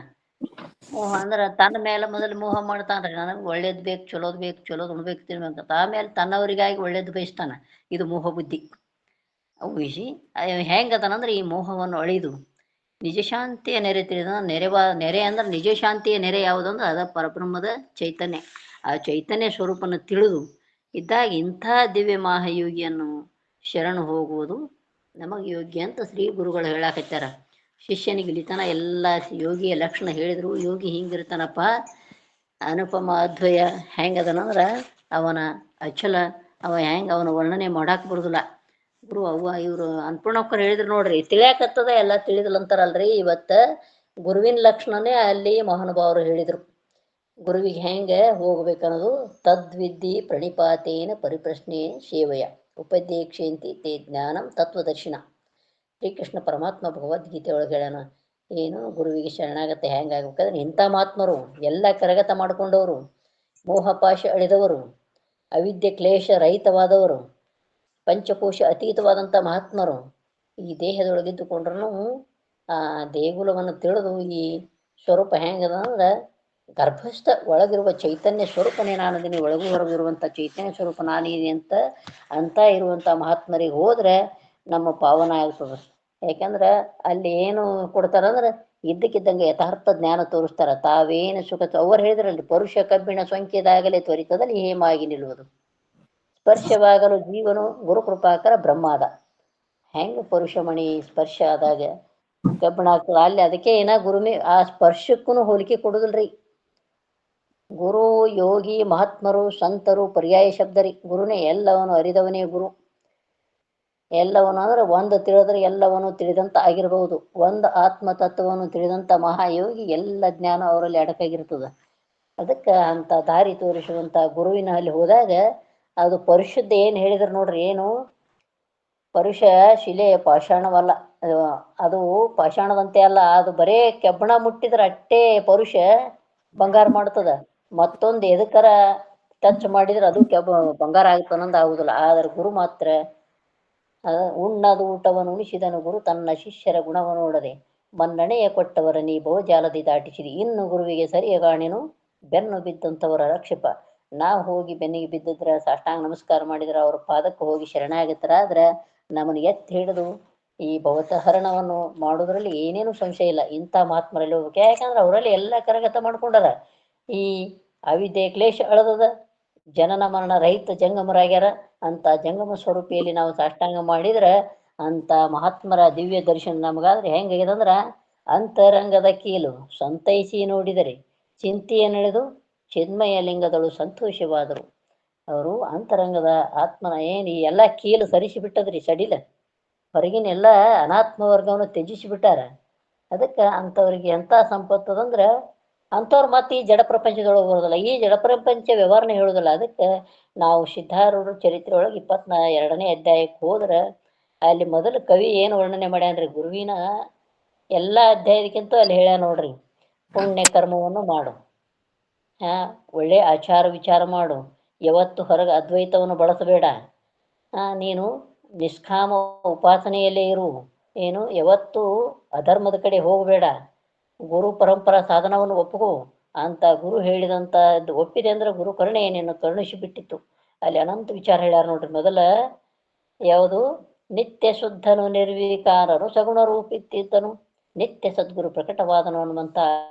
ಮೋಹ ಅಂದ್ರೆ ತನ್ನ ಮೇಲೆ ಮೊದಲು ಮೋಹ ಮಾಡ್ತಾನ್ರಿ. ನನಗೆ ಒಳ್ಳೇದು ಬೇಕು, ಚಲೋದು ಬೇಕು, ಚಲೋದು ಉಣ್ಬೇಕು ತಿನ್ಬೇಕಂತ. ಆಮೇಲೆ ತನ್ನವರಿಗಾಗಿ ಒಳ್ಳೇದು ಬಯಸ್ತಾನ. ಇದು ಮೋಹ ಬುದ್ಧಿ. ಊಹಿಸಿ ಹೆಂಗದನಂದ್ರೆ ಈ ಮೋಹವನ್ನು ಅಳಿದು ನಿಜಶಾಂತಿಯ ನೆರೆ ತಿಳಿದ ನೆರೆ ಅಂದ್ರೆ ನಿಜಶಾಂತಿಯ ನೆರೆ ಯಾವುದು ಅಂದ್ರೆ ಅದ ಪರಬ್ರಹ್ಮದ ಚೈತನ್ಯ. ಆ ಚೈತನ್ಯ ಸ್ವರೂಪನ ತಿಳಿದು ಇದ್ದಾಗ ಇಂಥ ದಿವ್ಯ ಮಹಾಯೋಗಿಯನ್ನು ಶರಣು ಹೋಗುವುದು ನಮಗೆ ಯೋಗ್ಯ ಅಂತ ಶ್ರೀ ಗುರುಗಳು ಹೇಳಾಕತ್ತಾರ. ಶಿಷ್ಯನಿಗೆ ಇಳಿತನ ಎಲ್ಲ ಯೋಗಿಯ ಲಕ್ಷಣ ಹೇಳಿದ್ರು. ಯೋಗಿ ಹಿಂಗಿರ್ತಾನಪ್ಪ, ಅನುಪಮ ಅದ್ವಯ ಹೆಂಗದನಂದ್ರೆ ಅವನ ಅಚಲ, ಅವನ ವರ್ಣನೆ ಮಾಡಾಕ್ ಬರುದಿಲ್ಲ. ಗುರು ಅವ್ವ ಇವರು ಅನ್ನಪೂರ್ಣಕ್ಕರು ಹೇಳಿದ್ರು ನೋಡ್ರಿ, ತಿಳಿಯಾಕತ್ತದ ಎಲ್ಲ ತಿಳಿದಿಲ್ಲ ಅಂತಾರಲ್ರಿ. ಇವತ್ತ ಗುರುವಿನ ಲಕ್ಷಣನೇ ಅಲ್ಲಿ ಮಹಾನುಭಾವರು ಹೇಳಿದ್ರು. ಗುರುವಿಗೆ ಹೆಂಗೆ ಹೋಗ್ಬೇಕನ್ನೋದು ತದ್ವಿದ್ಧಿ ಪ್ರಣಿಪಾತೇನ ಪರಿಪ್ರಶ್ನೆ ಸೇವಯ ಉಪದೇಕ್ಷಂತಿ ತೇ ಜ್ಞಾನಂ ತತ್ವದರ್ಶಿನ. ಶ್ರೀಕೃಷ್ಣ ಪರಮಾತ್ಮ ಭಗವದ್ಗೀತೆ ಒಳಗೆ ಹೇಳ್ಯಾನ, ಏನು ಗುರುವಿಗೆ ಶರಣಾಗತ್ತೆ ಹೆಂಗಾಗ್ಬೇಕಾದ್ರೆ ಇಂಥ ಮಹಾತ್ಮರು ಎಲ್ಲ ಕರಗತ ಮಾಡಿಕೊಂಡವರು, ಮೋಹಪಾಶ ಅಳಿದವರು, ಅವಿದ್ಯೆ ಕ್ಲೇಶ ರಹಿತವಾದವರು, ಪಂಚಕೋಶ ಅತೀತವಾದಂಥ ಮಹಾತ್ಮರು ಈ ದೇಹದೊಳಗಿದ್ದುಕೊಂಡ್ರೂ ಆ ದೇಗುಲವನ್ನು ತಿಳಿದು ಈ ಸ್ವರೂಪ ಹೆಂಗದ ಅಂದ್ರೆ ಗರ್ಭಸ್ಥ ಒಳಗಿರುವ ಚೈತನ್ಯ ಸ್ವರೂಪನೇ ನಾನದೀನಿ, ಒಳಗೂ ಹೊರಗಿರುವಂಥ ಚೈತನ್ಯ ಸ್ವರೂಪ ನಾನಿದೆ ಅಂತ ಇರುವಂಥ ಮಹಾತ್ಮರಿಗೆ ಹೋದ್ರೆ ನಮ್ಮ ಪಾವನ ಆಗ್ತದೆ. ಯಾಕಂದ್ರೆ ಅಲ್ಲಿ ಏನು ಕೊಡ್ತಾರಂದ್ರೆ ಇದ್ದಕ್ಕಿದ್ದಂಗೆ ಯಥಾರ್ಥ ಜ್ಞಾನ ತೋರಿಸ್ತಾರ. ತಾವೇನು ಸುಖ ಅವ್ರು ಹೇಳಿದ್ರಲ್ಲಿ, ಪರುಷ ಕಬ್ಬಿಣ ಸೊಂಕಿದಾಗಲೇ ತ್ವರಿತದಲ್ಲಿ ಹೇಮಾಗಿ ನಿಲ್ಲುವುದು, ಸ್ಪರ್ಶವಾಗಲು ಜೀವನು ಗುರುಕೃಪಾಕರ ಬ್ರಹ್ಮಾದ. ಹೆಂಗೆ ಪರುಷಮಣಿ ಸ್ಪರ್ಶ ಆದಾಗ ಕಬ್ಬಿಣ ಆಗ್ತದ ಅಲ್ಲಿ, ಅದಕ್ಕೆ ಏನ ಗುರುಮಿ ಆ ಸ್ಪರ್ಶಕ್ಕೂ ಹೋಲಿಕೆ ಕೊಡುದಿಲ್ರಿ. ಗುರು ಯೋಗಿ ಮಹಾತ್ಮರು ಸಂತರು ಪರ್ಯಾಯ ಶಬ್ದರಿ. ಗುರುನೇ ಎಲ್ಲವನು ಅರಿದವನೇ ಗುರು. ಎಲ್ಲವನು ಅಂದ್ರೆ ಒಂದು ತಿಳಿದ್ರೆ ಎಲ್ಲವನ್ನೂ ತಿಳಿದಂತ ಆಗಿರಬಹುದು. ಒಂದು ಆತ್ಮ ತತ್ವವನ್ನು ತಿಳಿದಂಥ ಮಹಾಯೋಗಿ ಎಲ್ಲ ಜ್ಞಾನ ಅವರಲ್ಲಿ ಅಡಕಾಗಿರ್ತದೆ. ಅದಕ್ಕೆ ಅಂಥ ದಾರಿ ತೋರಿಸುವಂಥ ಗುರುವಿನ ಅಲ್ಲಿ ಹೋದಾಗ ಅದು ಪರಿಶುದ್ಧ ಏನು ಹೇಳಿದ್ರು ನೋಡ್ರಿ, ಏನು ಪರುಷ ಶಿಲೆ ಪಾಷಾಣವಲ್ಲ, ಅದು ಪಾಷಾಣದಂತೆ ಅಲ್ಲ, ಅದು ಬರೇ ಕೆಬ್ಬಣ ಮುಟ್ಟಿದ್ರೆ ಅಟ್ಟೆ ಪರುಷ ಬಂಗಾರ ಮಾಡ್ತದ. ಮತ್ತೊಂದು ಎದಕ್ಕರ ಟಚ್ ಮಾಡಿದ್ರೆ ಅದು ಬಂಗಾರ ಆಗುತ್ತೆ ಅನ್ನೋದು ಆಗುದಿಲ್ಲ. ಆದ್ರೆ ಗುರು ಮಾತ್ರ ಉಣ್ಣದು ಊಟವನ್ನು ಉಣಿಸಿದನು ಗುರು ತನ್ನ ಶಿಷ್ಯರ ಗುಣವನ್ನು ನೋಡದೆ, ಮನ್ನಣೆಯ ಕೊಟ್ಟವರ ನೀ ಬಹುಜಾಲದಿ ದಾಟಿಸಿದಿ, ಇನ್ನು ಗುರುವಿಗೆ ಸರಿಯ ಕಾಣೆನು ಬೆನ್ನು ಬಿದ್ದಂಥವರ ರಕ್ಷಿಪ. ನಾವು ಹೋಗಿ ಬೆನ್ನಿಗೆ ಬಿದ್ದಿದ್ರೆ ಸಾಷ್ಟಾಂಗ ನಮಸ್ಕಾರ ಮಾಡಿದ್ರೆ ಅವ್ರ ಪಾದಕ್ಕೆ ಹೋಗಿ ಶರಣಾಗತರಾದ್ರೆ ನಮ್ಮನ್ನು ಎತ್ತಿ ಹಿಡಿದು ಈ ಭವತಹರಣವನ್ನು ಮಾಡೋದ್ರಲ್ಲಿ ಏನೇನು ಸಂಶಯ ಇಲ್ಲ. ಇಂಥ ಮಹಾತ್ಮರಲ್ಲಿ ಹೋಗ್ಬೇಕು. ಯಾಕಂದ್ರೆ ಅವರಲ್ಲಿ ಎಲ್ಲ ಕರಗತ ಮಾಡ್ಕೊಂಡಾರ. ಈ ಅವಿದ್ಯೆ ಕ್ಲೇಶ ಅಳದದ, ಜನನ ಮರಣ ರಹಿತ ಜಂಗಮರಾಗ್ಯಾರ. ಅಂತ ಜಂಗಮ ಸ್ವರೂಪಿಯಲ್ಲಿ ನಾವು ಸಾಷ್ಟಾಂಗ ಮಾಡಿದ್ರೆ ಅಂತ ಮಹಾತ್ಮರ ದಿವ್ಯ ದರ್ಶನ ನಮಗಾದ್ರೆ ಹೆಂಗಾಗ್ಯದಂದ್ರೆ ಅಂತರಂಗದ ಕೀಲು ಸಂತೈಸಿ ನೋಡಿದರೆ ಚಿಂತೆಯ ನಡೆದು ಚಿನ್ಮಯ ಲಿಂಗದಳು ಸಂತೋಷವಾದರು. ಅವರು ಅಂತರಂಗದ ಆತ್ಮನ ಏನು ಈ ಎಲ್ಲ ಕೀಲು ಸರಿಸಿ ಬಿಟ್ಟದ್ರಿ, ಸಡಿಲ ಹೊರಗಿನ ಎಲ್ಲ ಅನಾತ್ಮ ವರ್ಗವನ್ನು ತ್ಯಜಿಸಿ ಬಿಟ್ಟಾರ. ಅದಕ್ಕೆ ಅಂಥವ್ರಿಗೆ ಎಂಥ ಸಂಪತ್ತು ಅದಂದ್ರೆ ಅಂಥವ್ರು ಮತ್ತೆ ಈ ಜಡ ಪ್ರಪಂಚದೊಳಗೆ ಬರೋದಿಲ್ಲ, ಈ ಜಡ ಪ್ರಪಂಚ ವ್ಯವಹಾರನೇ ಹೇಳೋದಿಲ್ಲ. ಅದಕ್ಕೆ ನಾವು ಸಿದ್ಧಾರೂಢ ಚರಿತ್ರೆ ಒಳಗೆ 22ನೇ ಅಧ್ಯಾಯಕ್ಕೆ ಹೋದ್ರೆ ಅಲ್ಲಿ ಮೊದಲು ಕವಿ ಏನು ವರ್ಣನೆ ಮಾಡ್ಯಾನ್ರಿ, ಗುರುವಿನ ಎಲ್ಲ ಅಧ್ಯಾಯದಕ್ಕಿಂತ ಅಲ್ಲಿ ಹೇಳ್ಯ ನೋಡ್ರಿ, ಪುಣ್ಯ ಕರ್ಮವನ್ನು ಮಾಡು, ಒಳ್ಳೆ ಆಚಾರ ವಿಚಾರ ಮಾಡು, ಯಾವತ್ತು ಹೊರಗೆ ಅದ್ವೈತವನ್ನು ಬಳಸಬೇಡ, ನೀನು ನಿಷ್ಕಾಮ ಉಪಾಸನೆಯಲ್ಲೇ ಇರು, ಏನು ಯಾವತ್ತು ಅಧರ್ಮದ ಕಡೆ ಹೋಗಬೇಡ, ಗುರು ಪರಂಪರಾ ಸಾಧನವನ್ನು ಒಪ್ಪುಗೋ ಅಂತ ಗುರು ಹೇಳಿದಂಥ ಒಪ್ಪಿದೆ ಅಂದ್ರೆ ಗುರು ಕರುಣೆ ಏನೇನು ಕರುಣಿಸಿ ಬಿಟ್ಟಿತ್ತು. ಅಲ್ಲಿ ಅನಂತ ವಿಚಾರ ಹೇಳ್ಯಾರ ನೋಡ್ರಿ. ಮೊದಲ ಯಾವುದು ನಿತ್ಯ ಶುದ್ಧನು ನಿರ್ವಿಕಾರನು ಸಗುಣ ರೂಪಿತ್ತಿದ್ದನು ನಿತ್ಯ ಸದ್ಗುರು ಪ್ರಕಟವಾದನು ಅನ್ನುವಂಥ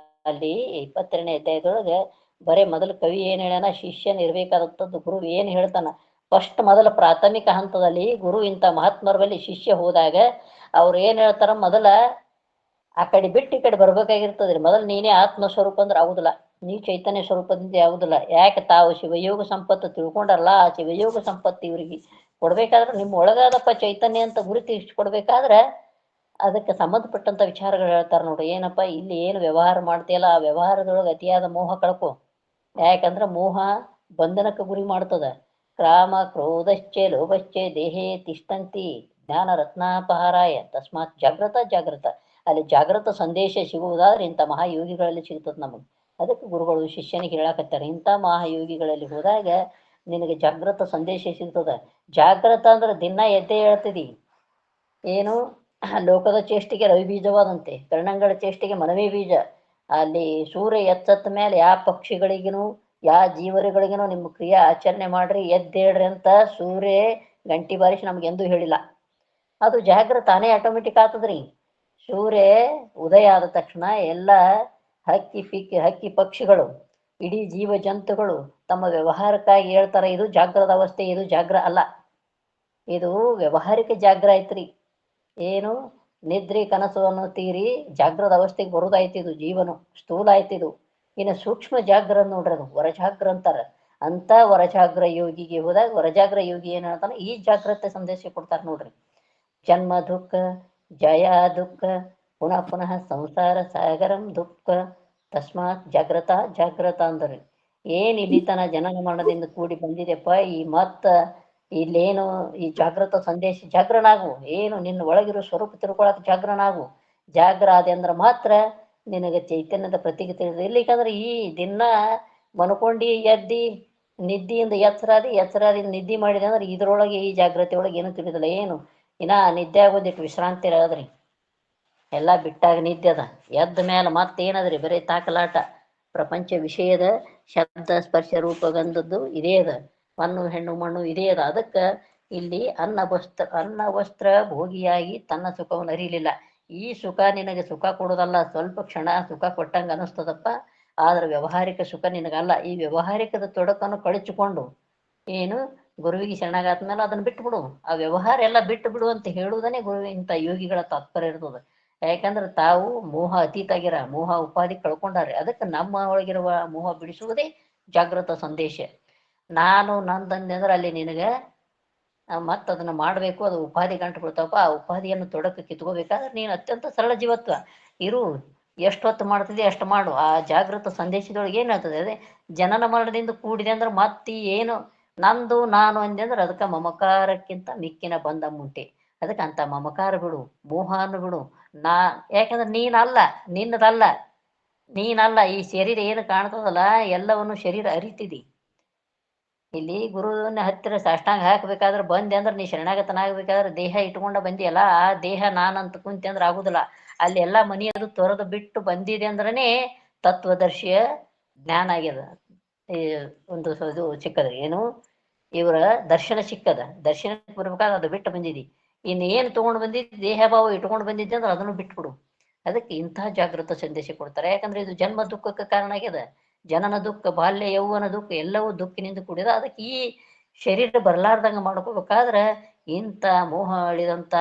ಅಲ್ಲಿ 22ನೇ ಅಧ್ಯಾಯದೊಳಗೆ ಬರೇ ಮೊದಲು ಕವಿ ಏನು ಹೇಳ್ಯಾನ, ಶಿಷ್ಯನ ಇರಬೇಕಾದಂಥದ್ದು ಗುರು ಏನು ಹೇಳ್ತಾನ. ಫಸ್ಟ್ ಮೊದಲ ಪ್ರಾಥಮಿಕ ಹಂತದಲ್ಲಿ ಗುರು ಇಂಥ ಮಹಾತ್ಮರ ಬಳಿ ಶಿಷ್ಯ ಹೋದಾಗ ಅವ್ರು ಏನು ಹೇಳ್ತಾರ, ಮೊದಲ ಆ ಕಡೆ ಬಿಟ್ಟು ಈ ಕಡೆ ಬರ್ಬೇಕಾಗಿರ್ತದ್ರಿ. ಮೊದಲು ನೀನೇ ಆತ್ಮ ಸ್ವರೂಪ ಅಂದ್ರೆ ಆಗುದಿಲ್ಲ, ನೀ ಚೈತನ್ಯ ಸ್ವರೂಪದಿಂದ ಆಗುದಿಲ್ಲ. ಯಾಕೆ ತಾವು ಶಿವಯೋಗ ಸಂಪತ್ತು ತಿಳ್ಕೊಂಡಾರಲ್ಲ, ಆ ಶಿವಯೋಗ ಸಂಪತ್ತು ಇವ್ರಿಗೆ ಕೊಡ್ಬೇಕಾದ್ರೆ ನಿಮ್ಮ ಒಳಗಾದಪ್ಪ ಚೈತನ್ಯ ಅಂತ ಗುರುತಿಸ್ಕೊಡ್ಬೇಕಾದ್ರೆ ಅದಕ್ಕೆ ಸಂಬಂಧಪಟ್ಟಂತ ವಿಚಾರಗಳು ಹೇಳ್ತಾರೆ ನೋಡ್ರಿ. ಏನಪ್ಪ ಇಲ್ಲಿ ಏನು ವ್ಯವಹಾರ ಮಾಡ್ತೀಯಲ್ಲ ಆ ವ್ಯವಹಾರದೊಳಗೆ ಅತಿಯಾದ ಮೋಹ ಕಳ್ಕೊ. ಯಾಕಂದ್ರೆ ಮೋಹ ಬಂಧನಕ್ಕೆ ಗುರಿ ಮಾಡ್ತದ. ಕ್ರಾಮ ಕ್ರೋಧಶ್ಚೆ ಲೋಭಶ್ಚೆ ದೇಹೇ ತಿಷ್ಟಂತಿ ಜ್ಞಾನ ರತ್ನಾಪಹಾರಾಯ ತಸ್ಮಾತ್ ಜಾಗ್ರತ. ಅಲ್ಲಿ ಜಾಗೃತ ಸಂದೇಶ ಸಿಗುವುದಾದ್ರೆ ಇಂಥ ಮಹಾಯೋಗಿಗಳಲ್ಲಿ ಸಿಗ್ತದೆ ನಮಗೆ. ಅದಕ್ಕೆ ಗುರುಗಳು ಶಿಷ್ಯನಿಗೆ ಹೇಳಕತ್ತಾರೆ, ಇಂಥ ಮಹಾಯೋಗಿಗಳಲ್ಲಿ ಹೋದಾಗ ನಿನಗೆ ಜಾಗೃತ ಸಂದೇಶ ಸಿಗ್ತದ. ಜಾಗೃತ ಅಂದ್ರೆ ದಿನ ಎದ್ದೇ ಹೇಳ್ತಿದಿ, ಏನು ಲೋಕದ ಚೇಷ್ಟಿಗೆ ರವಿ ಬೀಜವಾದಂತೆ ಕರ್ಣಂಗಳ ಚೇಷ್ಟಿಗೆ ಮನವೇ ಬೀಜ. ಅಲ್ಲಿ ಸೂರ್ಯ ಎಚ್ಚತ್ತ ಮೇಲೆ ಯಾವ ಪಕ್ಷಿಗಳಿಗೂ ಯಾವ ಜೀವರಿಗಳಿಗೂ ನಿಮ್ಮ ಕ್ರಿಯೆ ಆಚರಣೆ ಮಾಡ್ರಿ ಎದ್ದೇಳ್ರಿ ಅಂತ ಸೂರ್ಯ ಗಂಟಿ ಬಾರಿಸಿ ನಮ್ಗೆ ಎಂದೂ ಹೇಳಿಲ್ಲ. ಅದು ಜಾಗೃತ ತಾನೇ ಆಟೋಮೆಟಿಕ್ ಆಗ್ತದ್ರಿ. ಸೂರ್ಯ ಉದಯ ಆದ ತಕ್ಷಣ ಎಲ್ಲ ಹಕ್ಕಿ ಪಕ್ಷಿಗಳು ಇಡೀ ಜೀವ ಜಂತುಗಳು ತಮ್ಮ ವ್ಯವಹಾರಕ್ಕಾಗಿ ಹೇಳ್ತಾರೆ, ಇದು ಜಾಗ್ರದ ಅವಸ್ಥೆ, ಇದು ಜಾಗ್ರ ಅಲ್ಲ, ಇದು ವ್ಯವಹಾರಿಕ ಜಾಗ್ರ ಐತ್ರಿ. ಏನು ನಿದ್ರಿ ಕನಸು ಅನ್ನೋ ತೀರಿ ಜಾಗ್ರದ ಅವಸ್ಥೆಗೆ ಬರುದಾಯ್ತು. ಇದು ಜೀವನ ಸ್ಥೂಲ ಆಯ್ತಿದು. ಇನ್ನು ಸೂಕ್ಷ್ಮ ಜಾಗ್ರ ನೋಡ್ರಿ, ಅದು ವರಜಾಗ್ರ ಅಂತಾರ. ಅಂತ ವರಜಾಗ್ರ ಯೋಗಿಗೆ ಹೋದಾಗ ವರಜಾಗ್ರ ಯೋಗಿ ಏನ್ ಹೇಳ್ತಾನೆ, ಈ ಜಾಗ್ರತೆ ಸಂದೇಶ ಕೊಡ್ತಾರ ನೋಡ್ರಿ. ಜನ್ಮ ದುಃಖ ಜಯ ದುಃಖ ಪುನಃ ಪುನಃ ಸಂಸಾರ ಸಾಗರಂ ದುಃಖ ತಸ್ಮಾತ್ ಜಾಗ್ರತ ಅಂದ್ರಿ. ಏನ್ ಇಲ್ಲಿ ತನ ಜನನ ಮರಣದಿಂದ ಕೂಡಿ ಬಂದಿದೆಪ್ಪ, ಈ ಮತ್ತ ಇಲ್ಲೇನು ಈ ಜಾಗೃತ ಸಂದೇಶ ಜಾಗ್ರನಾಗು, ಏನು ನಿನ್ನ ಒಳಗಿರೋ ಸ್ವರೂಪ ತಿಳ್ಕೊಳಕ್ ಜಾಗ್ರನಾಗು. ಜಾಗ್ರ ಆದೆ ಅಂದ್ರೆ ಮಾತ್ರ ನಿನಗೆ ಚೈತನ್ಯದ ಪ್ರತೀಕ ತಿಳಿದ. ಇಲ್ಲಿಕಂದ್ರೆ ಈ ದಿನ ಮನ್ಕೊಂಡಿ ಎದ್ದಿ ನಿದ್ದಿಯಿಂದ ಎಚ್ಚರಾದಿಂದ ನಿದ್ದೆ ಮಾಡಿದೆ ಅಂದ್ರೆ ಇದ್ರೊಳಗೆ ಈ ಜಾಗ್ರತೆ ಒಳಗೆ ಏನು ತಿಳಿದಿಲ್ಲ. ಏನು ಇನ್ನ ನಿದ್ದೆ ಆಗೋದಿಟ್ಟು ವಿಶ್ರಾಂತಿ ಇರೋದ್ರಿ, ಎಲ್ಲ ಬಿಟ್ಟಾಗ ನಿದ್ದೆ ಅದ. ಎದ್ದ ಮೇಲೆ ಮತ್ತೇನದ್ರಿ, ಬರೀ ತಾಕಲಾಟ. ಪ್ರಪಂಚ ವಿಷಯದ ಶಬ್ದ ಸ್ಪರ್ಶ ರೂಪ ಗಂಧದ್ದು ಇದೇ ಅದ, ಮಣ್ಣು ಹೆಣ್ಣು ಮಣ್ಣು ಇದೇ ಅದ. ಅದಕ್ಕೆ ಇಲ್ಲಿ ಅನ್ನ ವಸ್ತ್ರ ಭೋಗಿಯಾಗಿ ತನ್ನ ಸುಖವನ್ನು ಅರಿಲಿಲ್ಲ. ಈ ಸುಖ ನಿನಗೆ ಸುಖ ಕೊಡೋದಲ್ಲ, ಸ್ವಲ್ಪ ಕ್ಷಣ ಸುಖ ಕೊಟ್ಟಂಗೆ ಅನಿಸ್ತದಪ್ಪ, ಆದ್ರೆ ವ್ಯವಹಾರಿಕ ಸುಖ ನಿನಗಲ್ಲ. ಈ ವ್ಯವಹಾರಿಕದ ತೊಡಕನ್ನು ಕಳಚಿಕೊಂಡು ಏನು ಗುರುವಿಗೆ ಶರಣಾಗಾದ್ಮೇಲೆ ಅದನ್ನ ಬಿಟ್ಬಿಡು, ಆ ವ್ಯವಹಾರ ಎಲ್ಲ ಬಿಟ್ಟು ಬಿಡು ಅಂತ ಹೇಳುವುದನ್ನೇ ಇಂಥ ಯೋಗಿಗಳ ತಾತ್ಪರ್ಯ ಇರ್ತದೆ. ಯಾಕಂದ್ರೆ ತಾವು ಮೋಹ ಅತೀತ ಆಗ್ಯಾರ, ಮೋಹ ಉಪಾಧಿ ಕಳ್ಕೊಂಡಾರೆ. ಅದಕ್ಕೆ ನಮ್ಮ ಒಳಗಿರುವ ಮೋಹ ಬಿಡಿಸುವುದೇ ಜಾಗೃತ ಸಂದೇಶ. ನಾನು ನಂದಂದೆ ಅಂದ್ರೆ ಅಲ್ಲಿ ನಿನಗೆ ಮತ್ತೆ ಅದನ್ನ ಮಾಡಬೇಕು, ಅದು ಉಪಾಧಿ ಗಂಟು ಬಿಡ್ತಾವಪ್ಪ. ಆ ಉಪಾಧಿಯನ್ನು ತೊಡಕ ಕಿತ್ಕೋಬೇಕಾದ್ರೆ ನೀನು ಅತ್ಯಂತ ಸರಳ ಜೀವತ್ವ ಇರು. ಎಷ್ಟು ಹೊತ್ತು ಮಾಡ್ತಿದ್ದೆ ಅಷ್ಟು ಮಾಡು. ಆ ಜಾಗೃತ ಸಂದೇಶದೊಳಗೆ ಏನು ಹೇಳ್ತದೆ, ಅದೇ ಜನನ ಮರಣದಿಂದ ಕೂಡಿದೆ ಅಂದ್ರೆ ಮತ್ತೆ ಏನು ನಂದು ನಾನು ಅಂದೆ ಅಂದ್ರೆ ಅದಕ್ಕೆ ಮಮಕಾರಕ್ಕಿಂತ ಮಿಕ್ಕಿನ ಬಂಧ ಮುಂಟೆ. ಅದಕ್ಕೆ ಅಂತ ಮಮಕಾರ ಬಿಡು, ಮೋಹವನ್ನು ಬಿಡು. ಯಾಕಂದ್ರೆ ನೀನಲ್ಲ ಈ ಶರೀರ ಏನು ಕಾಣ್ತದಲ್ಲ ಎಲ್ಲವನ್ನು ಶರೀರ ಅರಿತಿದಿ. ಇಲ್ಲಿ ಗುರುವಿನ ಹತ್ತಿರ ಸಾಷ್ಟಾಂಗ ಹಾಕಬೇಕಾದ್ರೆ ಬಂದೆ ಅಂದ್ರೆ ನೀ ಶರಣಾಗತನಾಗಬೇಕಾದ್ರೆ ದೇಹ ಇಟ್ಕೊಂಡ ಬಂದಿಯಲ್ಲ, ಆ ದೇಹ ನಾನಂತ ಕುಂತಿ ಅಂದ್ರೆ ಆಗುದಿಲ್ಲ. ಅಲ್ಲಿ ಎಲ್ಲ ಮನೆಯದು ತೊರೆದು ಬಿಟ್ಟು ಬಂದಿದೆ ಅಂದ್ರನೇ ತತ್ವದರ್ಶಿಯ ಜ್ಞಾನ ಆಗ್ಯದ. ಈ ಒಂದು ಇದು ಚಿಕ್ಕದ್ರಿ, ಏನು ಇವರ ದರ್ಶನ ಸಿಕ್ಕದ. ದರ್ಶನಕ್ಕೆ ಬರ್ಬೇಕಾದ್ರೆ ಅದು ಬಿಟ್ಟು ಬಂದಿದಿ. ಇನ್ನು ಏನು ತಗೊಂಡು ಬಂದಿದ್ದಿ ದೇಹ ಭಾವ ಇಟ್ಕೊಂಡು ಬಂದಿದ್ದೆ ಅಂದ್ರೆ ಅದನ್ನು ಬಿಟ್ಬಿಡು. ಅದಕ್ಕೆ ಇಂತಹ ಜಾಗೃತ ಸಂದೇಶ ಕೊಡ್ತಾರೆ. ಯಾಕಂದ್ರೆ ಇದು ಜನ್ಮ ದುಃಖಕ್ಕೆ ಕಾರಣ ಆಗ್ಯದ. ಜನನ ದುಃಖ, ಬಾಲ್ಯ ಯೌವನ ದುಃಖ ಎಲ್ಲವೂ ದುಃಖಿನಿಂದ ಕೂಡಿದ. ಅದಕ್ಕೆ ಈ ಶರೀರ ಬರ್ಲಾರ್ದಂಗೆ ಮಾಡ್ಕೋಬೇಕಾದ್ರೆ ಇಂಥ ಮೋಹ ಅಳಿದಂಥ,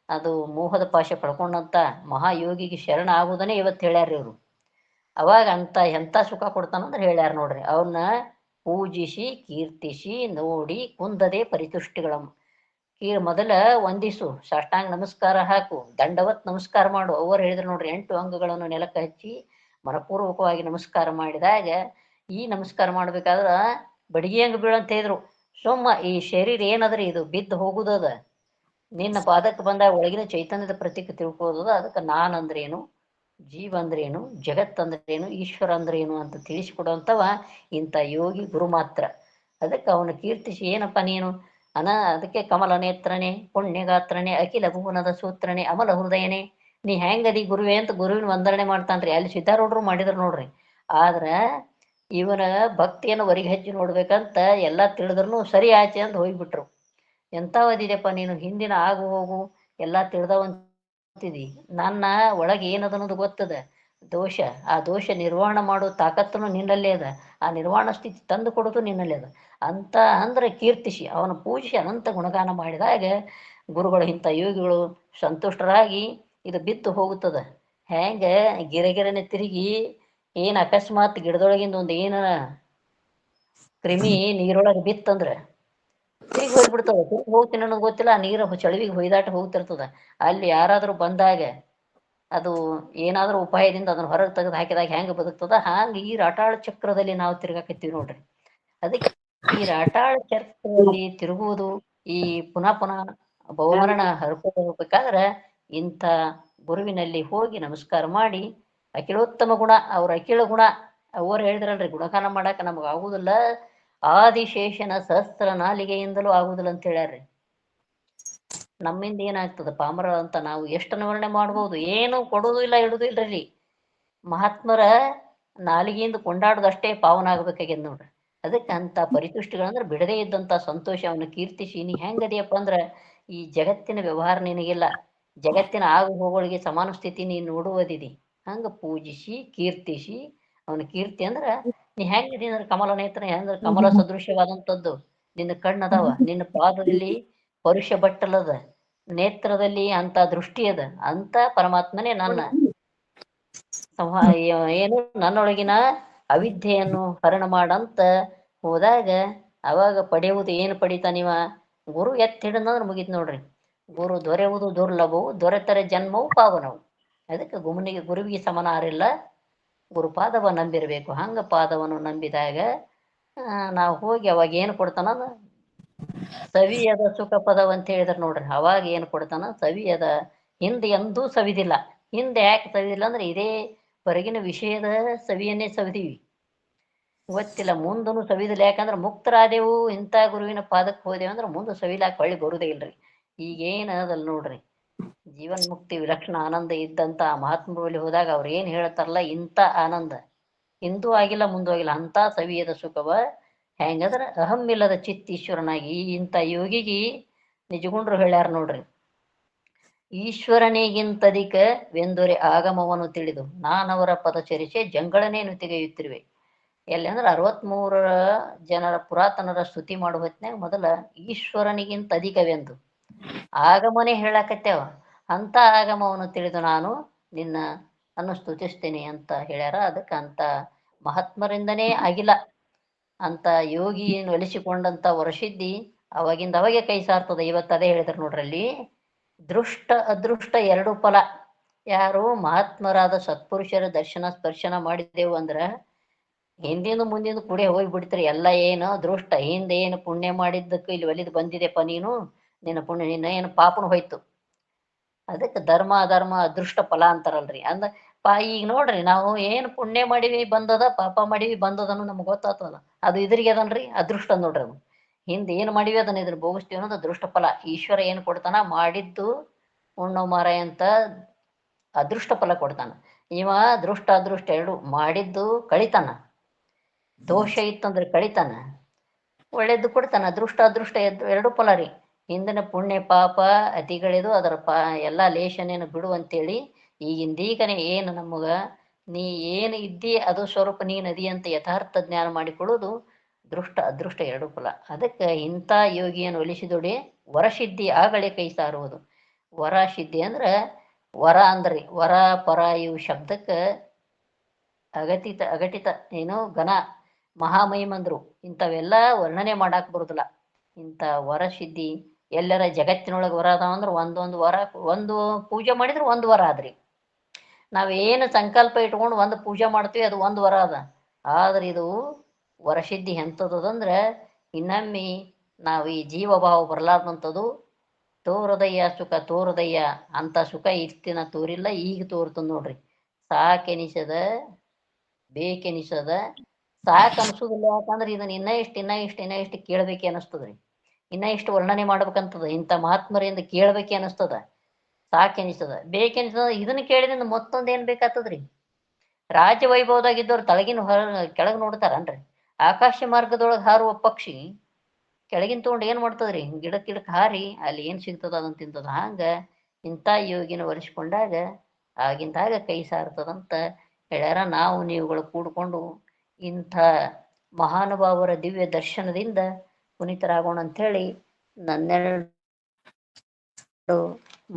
ಅದು ಮೋಹದ ಪಾಶ ಪಡ್ಕೊಂಡಂಥ ಮಹಾಯೋಗಿಗೆ ಶರಣ ಆಗುವುದನ್ನೇ ಇವತ್ತು ಹೇಳ್ಯಾರ ಇವರು. ಅವಾಗ ಎಂಥ ಸುಖ ಕೊಡ್ತಾನಂದ್ರೆ ಹೇಳ್ಯಾರ ನೋಡ್ರಿ. ಅವನ್ನ ಪೂಜಿಸಿ ಕೀರ್ತಿಸಿ ನೋಡಿ ಕುಂದದೆ ಪರಿತುಷ್ಟಿಗಳ ಮೊದಲ ವಂದಿಸು, ಸಾಷ್ಟಾಂಗ ನಮಸ್ಕಾರ ಹಾಕು, ದಂಡವತ್ ನಮಸ್ಕಾರ ಮಾಡು. ಅವರು ಹೇಳಿದ್ರು ನೋಡ್ರಿ, 8 ಅಂಗಗಳನ್ನು ನೆಲಕ್ಕೆ ಹಚ್ಚಿ ಮನಪೂರ್ವಕವಾಗಿ ನಮಸ್ಕಾರ ಮಾಡಿದಾಗ, ಈ ನಮಸ್ಕಾರ ಮಾಡ್ಬೇಕಾದ್ರ ಬಡಿಗೆ ಹಂಗ ಬೀಳಂತ ಹೇಳಿದ್ರು. ಈ ಶರೀರ ಏನದ್ರಿ ಇದು ಬಿದ್ದು ಹೋಗುದದ. ನಿನ್ನ ಪಾದಕ್ಕೆ ಬಂದಾಗ ಒಳಗಿನ ಚೈತನ್ಯದ ಪ್ರತೀಕ ತಿಳ್ಕೋದದ. ಅದಕ್ಕೆ ನಾನಂದ್ರೇನು, ಜೀವ ಅಂದ್ರೇನು, ಜಗತ್ ಅಂದ್ರೇನು, ಈಶ್ವರ ಅಂದ್ರೇನು ಅಂತ ತಿಳಿಸಿಕೊಡುವಂಥವ ಇಂಥ ಯೋಗಿ ಗುರು ಮಾತ್ರ. ಅದಕ್ಕೆ ಅವನು ಕೀರ್ತಿಸಿ, ಏನಪ್ಪ ನೀನು ಅದಕ್ಕೆ ಕಮಲ ನೇತ್ರನೇ, ಪುಣ್ಯಗಾತ್ರನೇ, ಅಖಿಲ ಭುವನದ ಸೂತ್ರನೇ, ಅಮಲ ಹೃದಯನೇ, ನೀ ಹೆಂಗದಿ ಗುರುವೇ ಅಂತ ಗುರುವಿನ ವಂದನೆ ಮಾಡ್ತಾನ್ರಿ. ಅಲ್ಲಿ ಸಿದ್ಧಾರೂಢರು ಮಾಡಿದ್ರು ನೋಡ್ರಿ. ಆದ್ರ ಇವನ ಭಕ್ತಿಯನ್ನು ಹೊರಗೆ ಹಚ್ಚಿ ನೋಡ್ಬೇಕಂತ ಎಲ್ಲ ತಿಳಿದ್ರು ಸರಿ ಆಚೆ ಅಂತ ಹೋಗ್ಬಿಟ್ರು. ಎಂಥವದಿದೆಪ್ಪ ನೀನು, ಹಿಂದಿನ ಆಗು ಹೋಗು ಎಲ್ಲ ತಿಳಿದವಂತಿದಿ, ನನ್ನ ಒಳಗೆ ಏನದನ್ನೋದು ಗೊತ್ತದ ದೋಷ. ಆ ದೋಷ ನಿರ್ವಹಣೆ ಮಾಡೋ ತಾಕತ್ತನು ನಿನ್ನಲ್ಲೇ ಅದ, ಆ ನಿರ್ವಾಣ ಸ್ಥಿತಿ ತಂದು ಕೊಡೋದು ನಿನ್ನಲ್ಲೇ ಅದ ಅಂತ ಅಂದ್ರೆ ಕೀರ್ತಿಸಿ ಅವನ ಪೂಜಿಸಿ ಅನಂತ ಗುಣಗಾನ ಮಾಡಿದಾಗ ಗುರುಗಳು ಇಂಥ ಯೋಗಿಗಳು ಸಂತುಷ್ಟರಾಗಿ ಇದು ಬಿತ್ತು ಹೋಗುತ್ತದೆ. ಹೆಂಗೆ ಗಿರಗಿರನೆ ತಿರುಗಿ ಏನು ಅಕಸ್ಮಾತ್ ಗಿಡದೊಳಗಿಂದ ಒಂದು ಏನ ಕ್ರಿಮಿ ನೀರೊಳಗೆ ಬಿತ್ತಂದ್ರೆ ತಿರುಗಿ ಹೋಗ್ಬಿಡ್ತದೆ. ತಿರುಗಿ ಹೋಗ್ತೀನಿ ಅನ್ನೋದು ಗೊತ್ತಿಲ್ಲ, ಆ ನೀರು ಚಳಿವಿಗೆ ಹೊಯ್ದಾಟ ಹೋಗ್ತಿರ್ತದ. ಅಲ್ಲಿ ಯಾರಾದರೂ ಬಂದಾಗ ಅದು ಏನಾದರೂ ಉಪಾಯದಿಂದ ಅದನ್ನು ಹೊರಗೆ ತೆಗೆದು ಹಾಕಿದಾಗ ಹೆಂಗೆ ಬದುಕ್ತದ, ಹಾಗೆ ಈ ರಾಟಾಳ ಚಕ್ರದಲ್ಲಿ ನಾವು ತಿರ್ಗಾಕತ್ತೀವಿ ನೋಡ್ರಿ. ಅದಕ್ಕೆ ಈ ರಾಟಾಳ ಚಕ್ರದಲ್ಲಿ ತಿರುಗುವುದು, ಈ ಪುನಃ ಬಹುಮರಣ ಹರ್ಕೋಬೇಕಾದ್ರೆ ಇಂಥ ಗುರುವಿನಲ್ಲಿ ಹೋಗಿ ನಮಸ್ಕಾರ ಮಾಡಿ ಅಖಿಲೋತ್ತಮ ಗುಣ, ಅವ್ರ ಅಖಿಲ ಗುಣ ಅವರು ಹೇಳಿದ್ರಲ್ರಿ, ಗುಣಗಾನ ಮಾಡಕ್ಕೆ ನಮಗೆ ಆಗುದಿಲ್ಲ, ಆದಿಶೇಷನ ಸಹಸ್ರ ನಾಲಿಗೆಯಿಂದಲೂ ಆಗುದಿಲ್ಲ ಅಂತ ಹೇಳ್ಯಾರ್ರಿ. ನಮ್ಮಿಂದ ಏನಾಗ್ತದ ಪಾಮರ ಅಂತ ನಾವು ಎಷ್ಟು ವರ್ಣನೆ ಮಾಡ್ಬೋದು, ಏನು ಕೊಡೋದು ಇಲ್ಲ ಇಡುದು ಇಲ್ರಿ. ಮಹಾತ್ಮರ ನಾಲಿಗೆಯಿಂದ ಕೊಂಡಾಡೋದಷ್ಟೇ ಪಾವನ ಆಗ್ಬೇಕಾಗ್ಯದ ನೋಡ್ರಿ. ಅದಕ್ಕೆ ಅಂತ ಪರಿತುಷ್ಟಿಗಳಂದ್ರೆ ಬಿಡದೇ ಇದ್ದಂಥ ಸಂತೋಷ ಅವನ ಕೀರ್ತಿಸಿ, ನೀ ಹೆಂಗದಿಯಪ್ಪ ಅಂದ್ರೆ ಈ ಜಗತ್ತಿನ ವ್ಯವಹಾರ ನಿನಗಿಲ್ಲ, ಜಗತ್ತಿನ ಆಗು ಹೋಗಳಿಗೆ ಸಮಾನ ಸ್ಥಿತಿ ನೀನು ನೋಡುವುದಿದಿ. ಹಂಗ ಪೂಜಿಸಿ ಕೀರ್ತಿಸಿ ಅವನ ಕೀರ್ತಿ ಅಂದ್ರ ನೀ ಹೆಂಗಿದಿ ಅಂದ್ರೆ ಕಮಲ ನೇತ್ರ ಹೆಂಗ ಕಮಲ ಸದೃಶ್ಯವಾದಂಥದ್ದು ನಿನ್ನ ಕಣ್ಣದಾವ, ನಿನ್ನ ಪಾದದಲ್ಲಿ ಪರುಷ ಬಟ್ಟಲದ, ನೇತ್ರದಲ್ಲಿ ಅಂತ ದೃಷ್ಟಿ ಅದ, ಅಂತ ಪರಮಾತ್ಮನೇ ನನ್ನ ಏನು ನನ್ನೊಳಗಿನ ಅವಿದ್ಯೆಯನ್ನು ಹರಣ ಮಾಡಂತ ಹೋದಾಗ ಅವಾಗ ಪಡೆಯುವುದು ಏನು ಪಡಿತಾನಿವ? ಗುರು ಹಿಡಿದಂದ್ರೆ ಮುಗೀತು ನೋಡ್ರಿ. ಗುರು ದೊರೆಯುವುದು ದುರ್ಲಭವು, ದೊರೆತರೆ ಜನ್ಮವು ಪಾವನವು. ಅದಕ್ಕೆ ಗುರುವಿಗೆ ಸಮನಾರಿಲ್ಲ, ಗುರುಪಾದವ ನಂಬಿರಬೇಕು. ಹಂಗ ಪಾದವನ್ನು ನಂಬಿದಾಗ ನಾವು ಹೋಗಿ ಅವಾಗ ಏನು ಕೊಡ್ತಾನ? ಸವಿಯದ ಸುಖ ಪದವ ಅಂತ ಹೇಳಿದ್ರೆ ನೋಡ್ರಿ, ಅವಾಗ ಏನು ಕೊಡ್ತಾನ? ಸವಿಯದ ಹಿಂದೆ ಎಂದೂ ಸವಿದಿಲ್ಲ. ಹಿಂದೆ ಯಾಕೆ ಸವಿದಿಲ್ಲ ಅಂದ್ರೆ ಇದೇ ಹೊರಗಿನ ವಿಷಯದ ಸವಿಯನ್ನೇ ಸವಿದೀವಿ, ಗೊತ್ತಿಲ್ಲ. ಮುಂದೂ ಸವಿದಿಲ್ಲ. ಯಾಕಂದ್ರೆ ಮುಕ್ತರಾದೆವು, ಇಂಥ ಗುರುವಿನ ಪಾದಕ್ಕೆ ಹೋದೆವು ಅಂದ್ರೆ ಮುಂದೆ ಸವಿಲಾಕ ಹೊಳ್ಳಿ ಬರುದೇ ಇಲ್ರಿ. ಈಗೇನು ಅದಲ್ಲ ನೋಡ್ರಿ, ಜೀವನ್ ಮುಕ್ತಿ ವಿಲಕ್ಷಣ ಆನಂದ ಇದ್ದಂತ ಮಹಾತ್ಮ ಬಳಿ ಹೋದಾಗ ಅವ್ರು ಏನು ಹೇಳ್ತಾರಲ್ಲ, ಇಂಥ ಆನಂದ ಇಂದೂ ಆಗಿಲ್ಲ ಮುಂದೂ ಆಗಿಲ್ಲ. ಅಂತ ಸವಿಯದ ಸುಖವ ಹೆಂಗಂದ್ರೆ ಅಹಮ್ಮಿಲ್ಲದ ಚಿತ್ತೀಶ್ವರನಾಗಿ ಇಂಥ ಯೋಗಿಗೆ ನಿಜಗುಂಡ್ರು ಹೇಳ್ಯಾರ ನೋಡ್ರಿ. ಈಶ್ವರನಿಗಿಂತಧಿಕ ವೆಂದೊರೆ ಆಗಮವನ್ನು ತಿಳಿದು ನಾನವರ ಪದಚರಿಸೆ ಜಂಗಳನೇನು ತೆಗೆಯುತ್ತಿರುವೆ. ಎಲ್ಲಿ ಅಂದ್ರೆ 63 ಜನರ ಪುರಾತನರ ಸ್ತುತಿ ಮಾಡುವ ಹೊತ್ನ್ಯಾಗ ಮೊದಲ ಈಶ್ವರನಿಗಿಂತ ಅಧಿಕವೆಂದು ಆಗಮನೇ ಹೇಳಕತ್ತೇವ. ಅಂತ ಆಗಮವನ್ನು ತಿಳಿದು ನಾನು ನಿನ್ನ ಅನ್ನು ಸ್ತುತಿಸ್ತೇನೆ ಅಂತ ಹೇಳ್ಯಾರ. ಅದಕ್ಕೆ ಅಂತ ಮಹಾತ್ಮರಿಂದನೇ ಆಗಿಲ್ಲ ಅಂತ ಯೋಗಿ ಒಲಿಸಿಕೊಂಡಂತ ವರಸಿದ್ಧಿ ಅವಾಗಿಂದ ಅವಾಗೆ ಕೈ ಸಾರ್ತದೆ. ಇವತ್ತು ಅದೇ ಹೇಳಿದ್ರು ನೋಡ್ರಲ್ಲಿ, ದೃಷ್ಟ ಅದೃಷ್ಟ ಎರಡು ಫಲ. ಯಾರು ಮಹಾತ್ಮರಾದ ಸತ್ಪುರುಷರ ದರ್ಶನ ಸ್ಪರ್ಶನ ಮಾಡಿದೆವು ಅಂದ್ರ ಹಿಂದಿಂದ ಮುಂದಿಂದ ಕೂಡ ಹೋಗ್ಬಿಡ್ತೀರಿ. ಎಲ್ಲ ಏನು ದೃಷ್ಟ, ಹಿಂದೆ ಏನು ಪುಣ್ಯ ಮಾಡಿದ್ದಕ್ಕೆ ಇಲ್ಲಿ ಒಲಿದು ಬಂದಿದೆಪ್ಪ ನೀನು, ನಿನ್ನ ಪುಣ್ಯ ನಿನ್ನ ಏನು ಪಾಪನು ಹೋಯ್ತು. ಅದಕ್ಕೆ ಧರ್ಮ ಅಧರ್ಮ ಅದೃಷ್ಟ ಫಲ ಅಂತಾರಲ್ರಿ. ಅಂದ ಈಗ ನೋಡ್ರಿ, ನಾವು ಏನು ಪುಣ್ಯ ಮಾಡಿವಿ ಬಂದದ, ಪಾಪ ಮಾಡಿವಿ ಬಂದದನ್ನು ನಮ್ಗೆ ಗೊತ್ತಾಗ್ತದ. ಅದು ಇದ್ರಿಗೆ ಅದನ್ರಿ ಅದೃಷ್ಟ ನೋಡ್ರಿ. ಅದು ಹಿಂದೆ ಏನು ಮಾಡಿವಿ ಅದನ್ನ ಇದ್ರ ಭೋಗಿಸ್ತೀವಿ ಅನ್ನೋದು ಅದೃಷ್ಟ ಫಲ. ಈಶ್ವರ ಏನು ಕೊಡ್ತಾನ? ಮಾಡಿದ್ದು ಉಣ್ಣೋ ಮಾರಾಯ ಅಂತ ಅದೃಷ್ಟ ಫಲ ಕೊಡ್ತಾನ. ಇವ ದೃಷ್ಟ ಅದೃಷ್ಟ ಎರಡು ಮಾಡಿದ್ದು ಕಳಿತಾನ, ದೋಷ ಇತ್ತಂದ್ರೆ ಕಳಿತಾನ, ಒಳ್ಳೇದು ಕೊಡ್ತಾನ. ಅದೃಷ್ಟ ಅದೃಷ್ಟ ಎರಡು ಫಲ ರೀ. ಹಿಂದಿನ ಪುಣ್ಯ ಪಾಪ ಅತಿಗಳಿದು ಅದರ ಎಲ್ಲ ಲೇಷನೇನು ಬಿಡು ಅಂತೇಳಿ ಈಗಿಂದೀಗನೇ ಏನು ನಮಗ ನೀ ಏನು ಇದ್ದಿ ಅದು ಸ್ವರೂಪ ನೀನು ಅದಿ ಅಂತ ಯಥಾರ್ಥ ಜ್ಞಾನ ಮಾಡಿಕೊಳ್ಳೋದು ದೃಷ್ಟ ಅದೃಷ್ಟ ಎರಡು ಫಲ. ಅದಕ್ಕೆ ಇಂಥ ಯೋಗಿಯನ್ನು ಒಲಿಸಿದೊಡೆ ವರಸಿದ್ಧಿ ಆಗಲೇ ಕೈ ಸಾರುವುದು. ವರ ಸಿದ್ಧಿ ಅಂದ್ರೆ ವರ ಅಂದ್ರಿ, ವರ ಪರ ಇವು ಶಬ್ದಕ್ಕೆ ಅಘಟಿತ ಏನು ಘನ ಮಹಾಮಹಿಮಂದ್ರು ಇಂಥವೆಲ್ಲ ವರ್ಣನೆ ಮಾಡಾಕ್ ಬರುದಿಲ್ಲ. ಇಂಥ ವರ ಸಿದ್ಧಿ ಎಲ್ಲರ ಜಗತ್ತಿನೊಳಗೆ ವರ ಅದಾವ ಅಂದ್ರೆ ಒಂದೊಂದು ವರ, ಒಂದು ಪೂಜೆ ಮಾಡಿದ್ರೆ ಒಂದು ವರ ಆದ್ರಿ. ನಾವೇನು ಸಂಕಲ್ಪ ಇಟ್ಕೊಂಡು ಒಂದು ಪೂಜೆ ಮಾಡ್ತೀವಿ ಅದು ಒಂದು ವರ ಅದ. ಆದ್ರೆ ಇದು ವರಸಿದ್ಧಿ ಎಂಥದಂದ್ರೆ ಇನ್ನೊಮ್ಮೆ ನಾವು ಈ ಜೀವಭಾವ ಬರಲಾರ್ದಂಥದ್ದು. ತೋರದಯ್ಯ ಸುಖ ತೋರದಯ್ಯ ಅಂತ ಸುಖ ಇಷ್ಟಿನ ತೋರಿಲ್ಲ, ಈಗ ತೋರ್ತದ ನೋಡ್ರಿ. ಸಾಕೆನಿಸದ ಬೇಕೆನಿಸದ ಸಾಕು ಅನಿಸೋದಿಲ್ಲ. ಯಾಕಂದ್ರೆ ಇದನ್ನ ಇನ್ನ ಇಷ್ಟು ಕೇಳ್ಬೇಕೆ ಅನಿಸ್ತದ್ರಿ, ಇನ್ನ ಇಷ್ಟು ವರ್ಣನೆ ಮಾಡ್ಬೇಕಂತದ, ಇಂಥ ಮಹಾತ್ಮರಿಂದ ಕೇಳ್ಬೇಕೆ ಅನಿಸ್ತದ. ಸಾಕೆನಿಸದ ಬೇಕೆನಿಸದ ಇದನ್ನ ಕೇಳಿದಿಂದ ಮತ್ತೊಂದು ಏನ್ ಬೇಕಾಗ್ತದ್ರಿ? ರಾಜ್ಯ ವೈಭವದಾಗಿದ್ದವ್ರು ತಳಗಿನ ಕೆಳಗೆ ನೋಡ್ತಾರನ್ರಿ. ಆಕಾಶ ಮಾರ್ಗದೊಳಗೆ ಹಾರುವ ಪಕ್ಷಿ ಕೆಳಗಿನ ತಗೊಂಡು ಏನ್ ಮಾಡ್ತದ್ರಿ? ಗಿಡಕ್ಕೆ ಹಾರಿ ಅಲ್ಲಿ ಏನ್ ಸಿಗ್ತದ ಅದನ್ನ ತಿಂತದ. ಹಂಗ ಇಂಥ ಯೋಗಿನ ಒಲಿಸ್ಕೊಂಡಾಗ ಆಗಿಂದಾಗ ಕೈ ಸಾರ್ತದಂತ ಹೇಳ್ಯಾರ. ನಾವು ನೀವುಗಳು ಕೂಡ್ಕೊಂಡು ಇಂಥ ಮಹಾನುಭಾವರ ದಿವ್ಯ ದರ್ಶನದಿಂದ ಪುನೀತರಾಗೋಣ ಅಂಥೇಳಿ ನನ್ನೆರಡು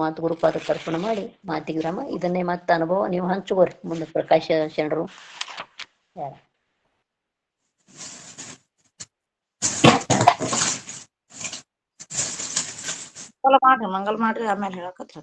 ಮಾತು ಗುರುಪಾದ ಅರ್ಪಣ ಮಾಡಿ ಮಾತಿಗೆ ವಿರಾಮ. ಇದನ್ನೇ ಮತ್ತೆ ಅನುಭವ ನೀವು ಹಂಚುಗೋರಿ ಮುಂದೆ. ಪ್ರಕಾಶ ಶರಣರು ಯಾರ ಮಂಗಲ್ ಮಾಡ್ರಿ ಆಮೇಲೆ ಹೇಳಕತ್ರ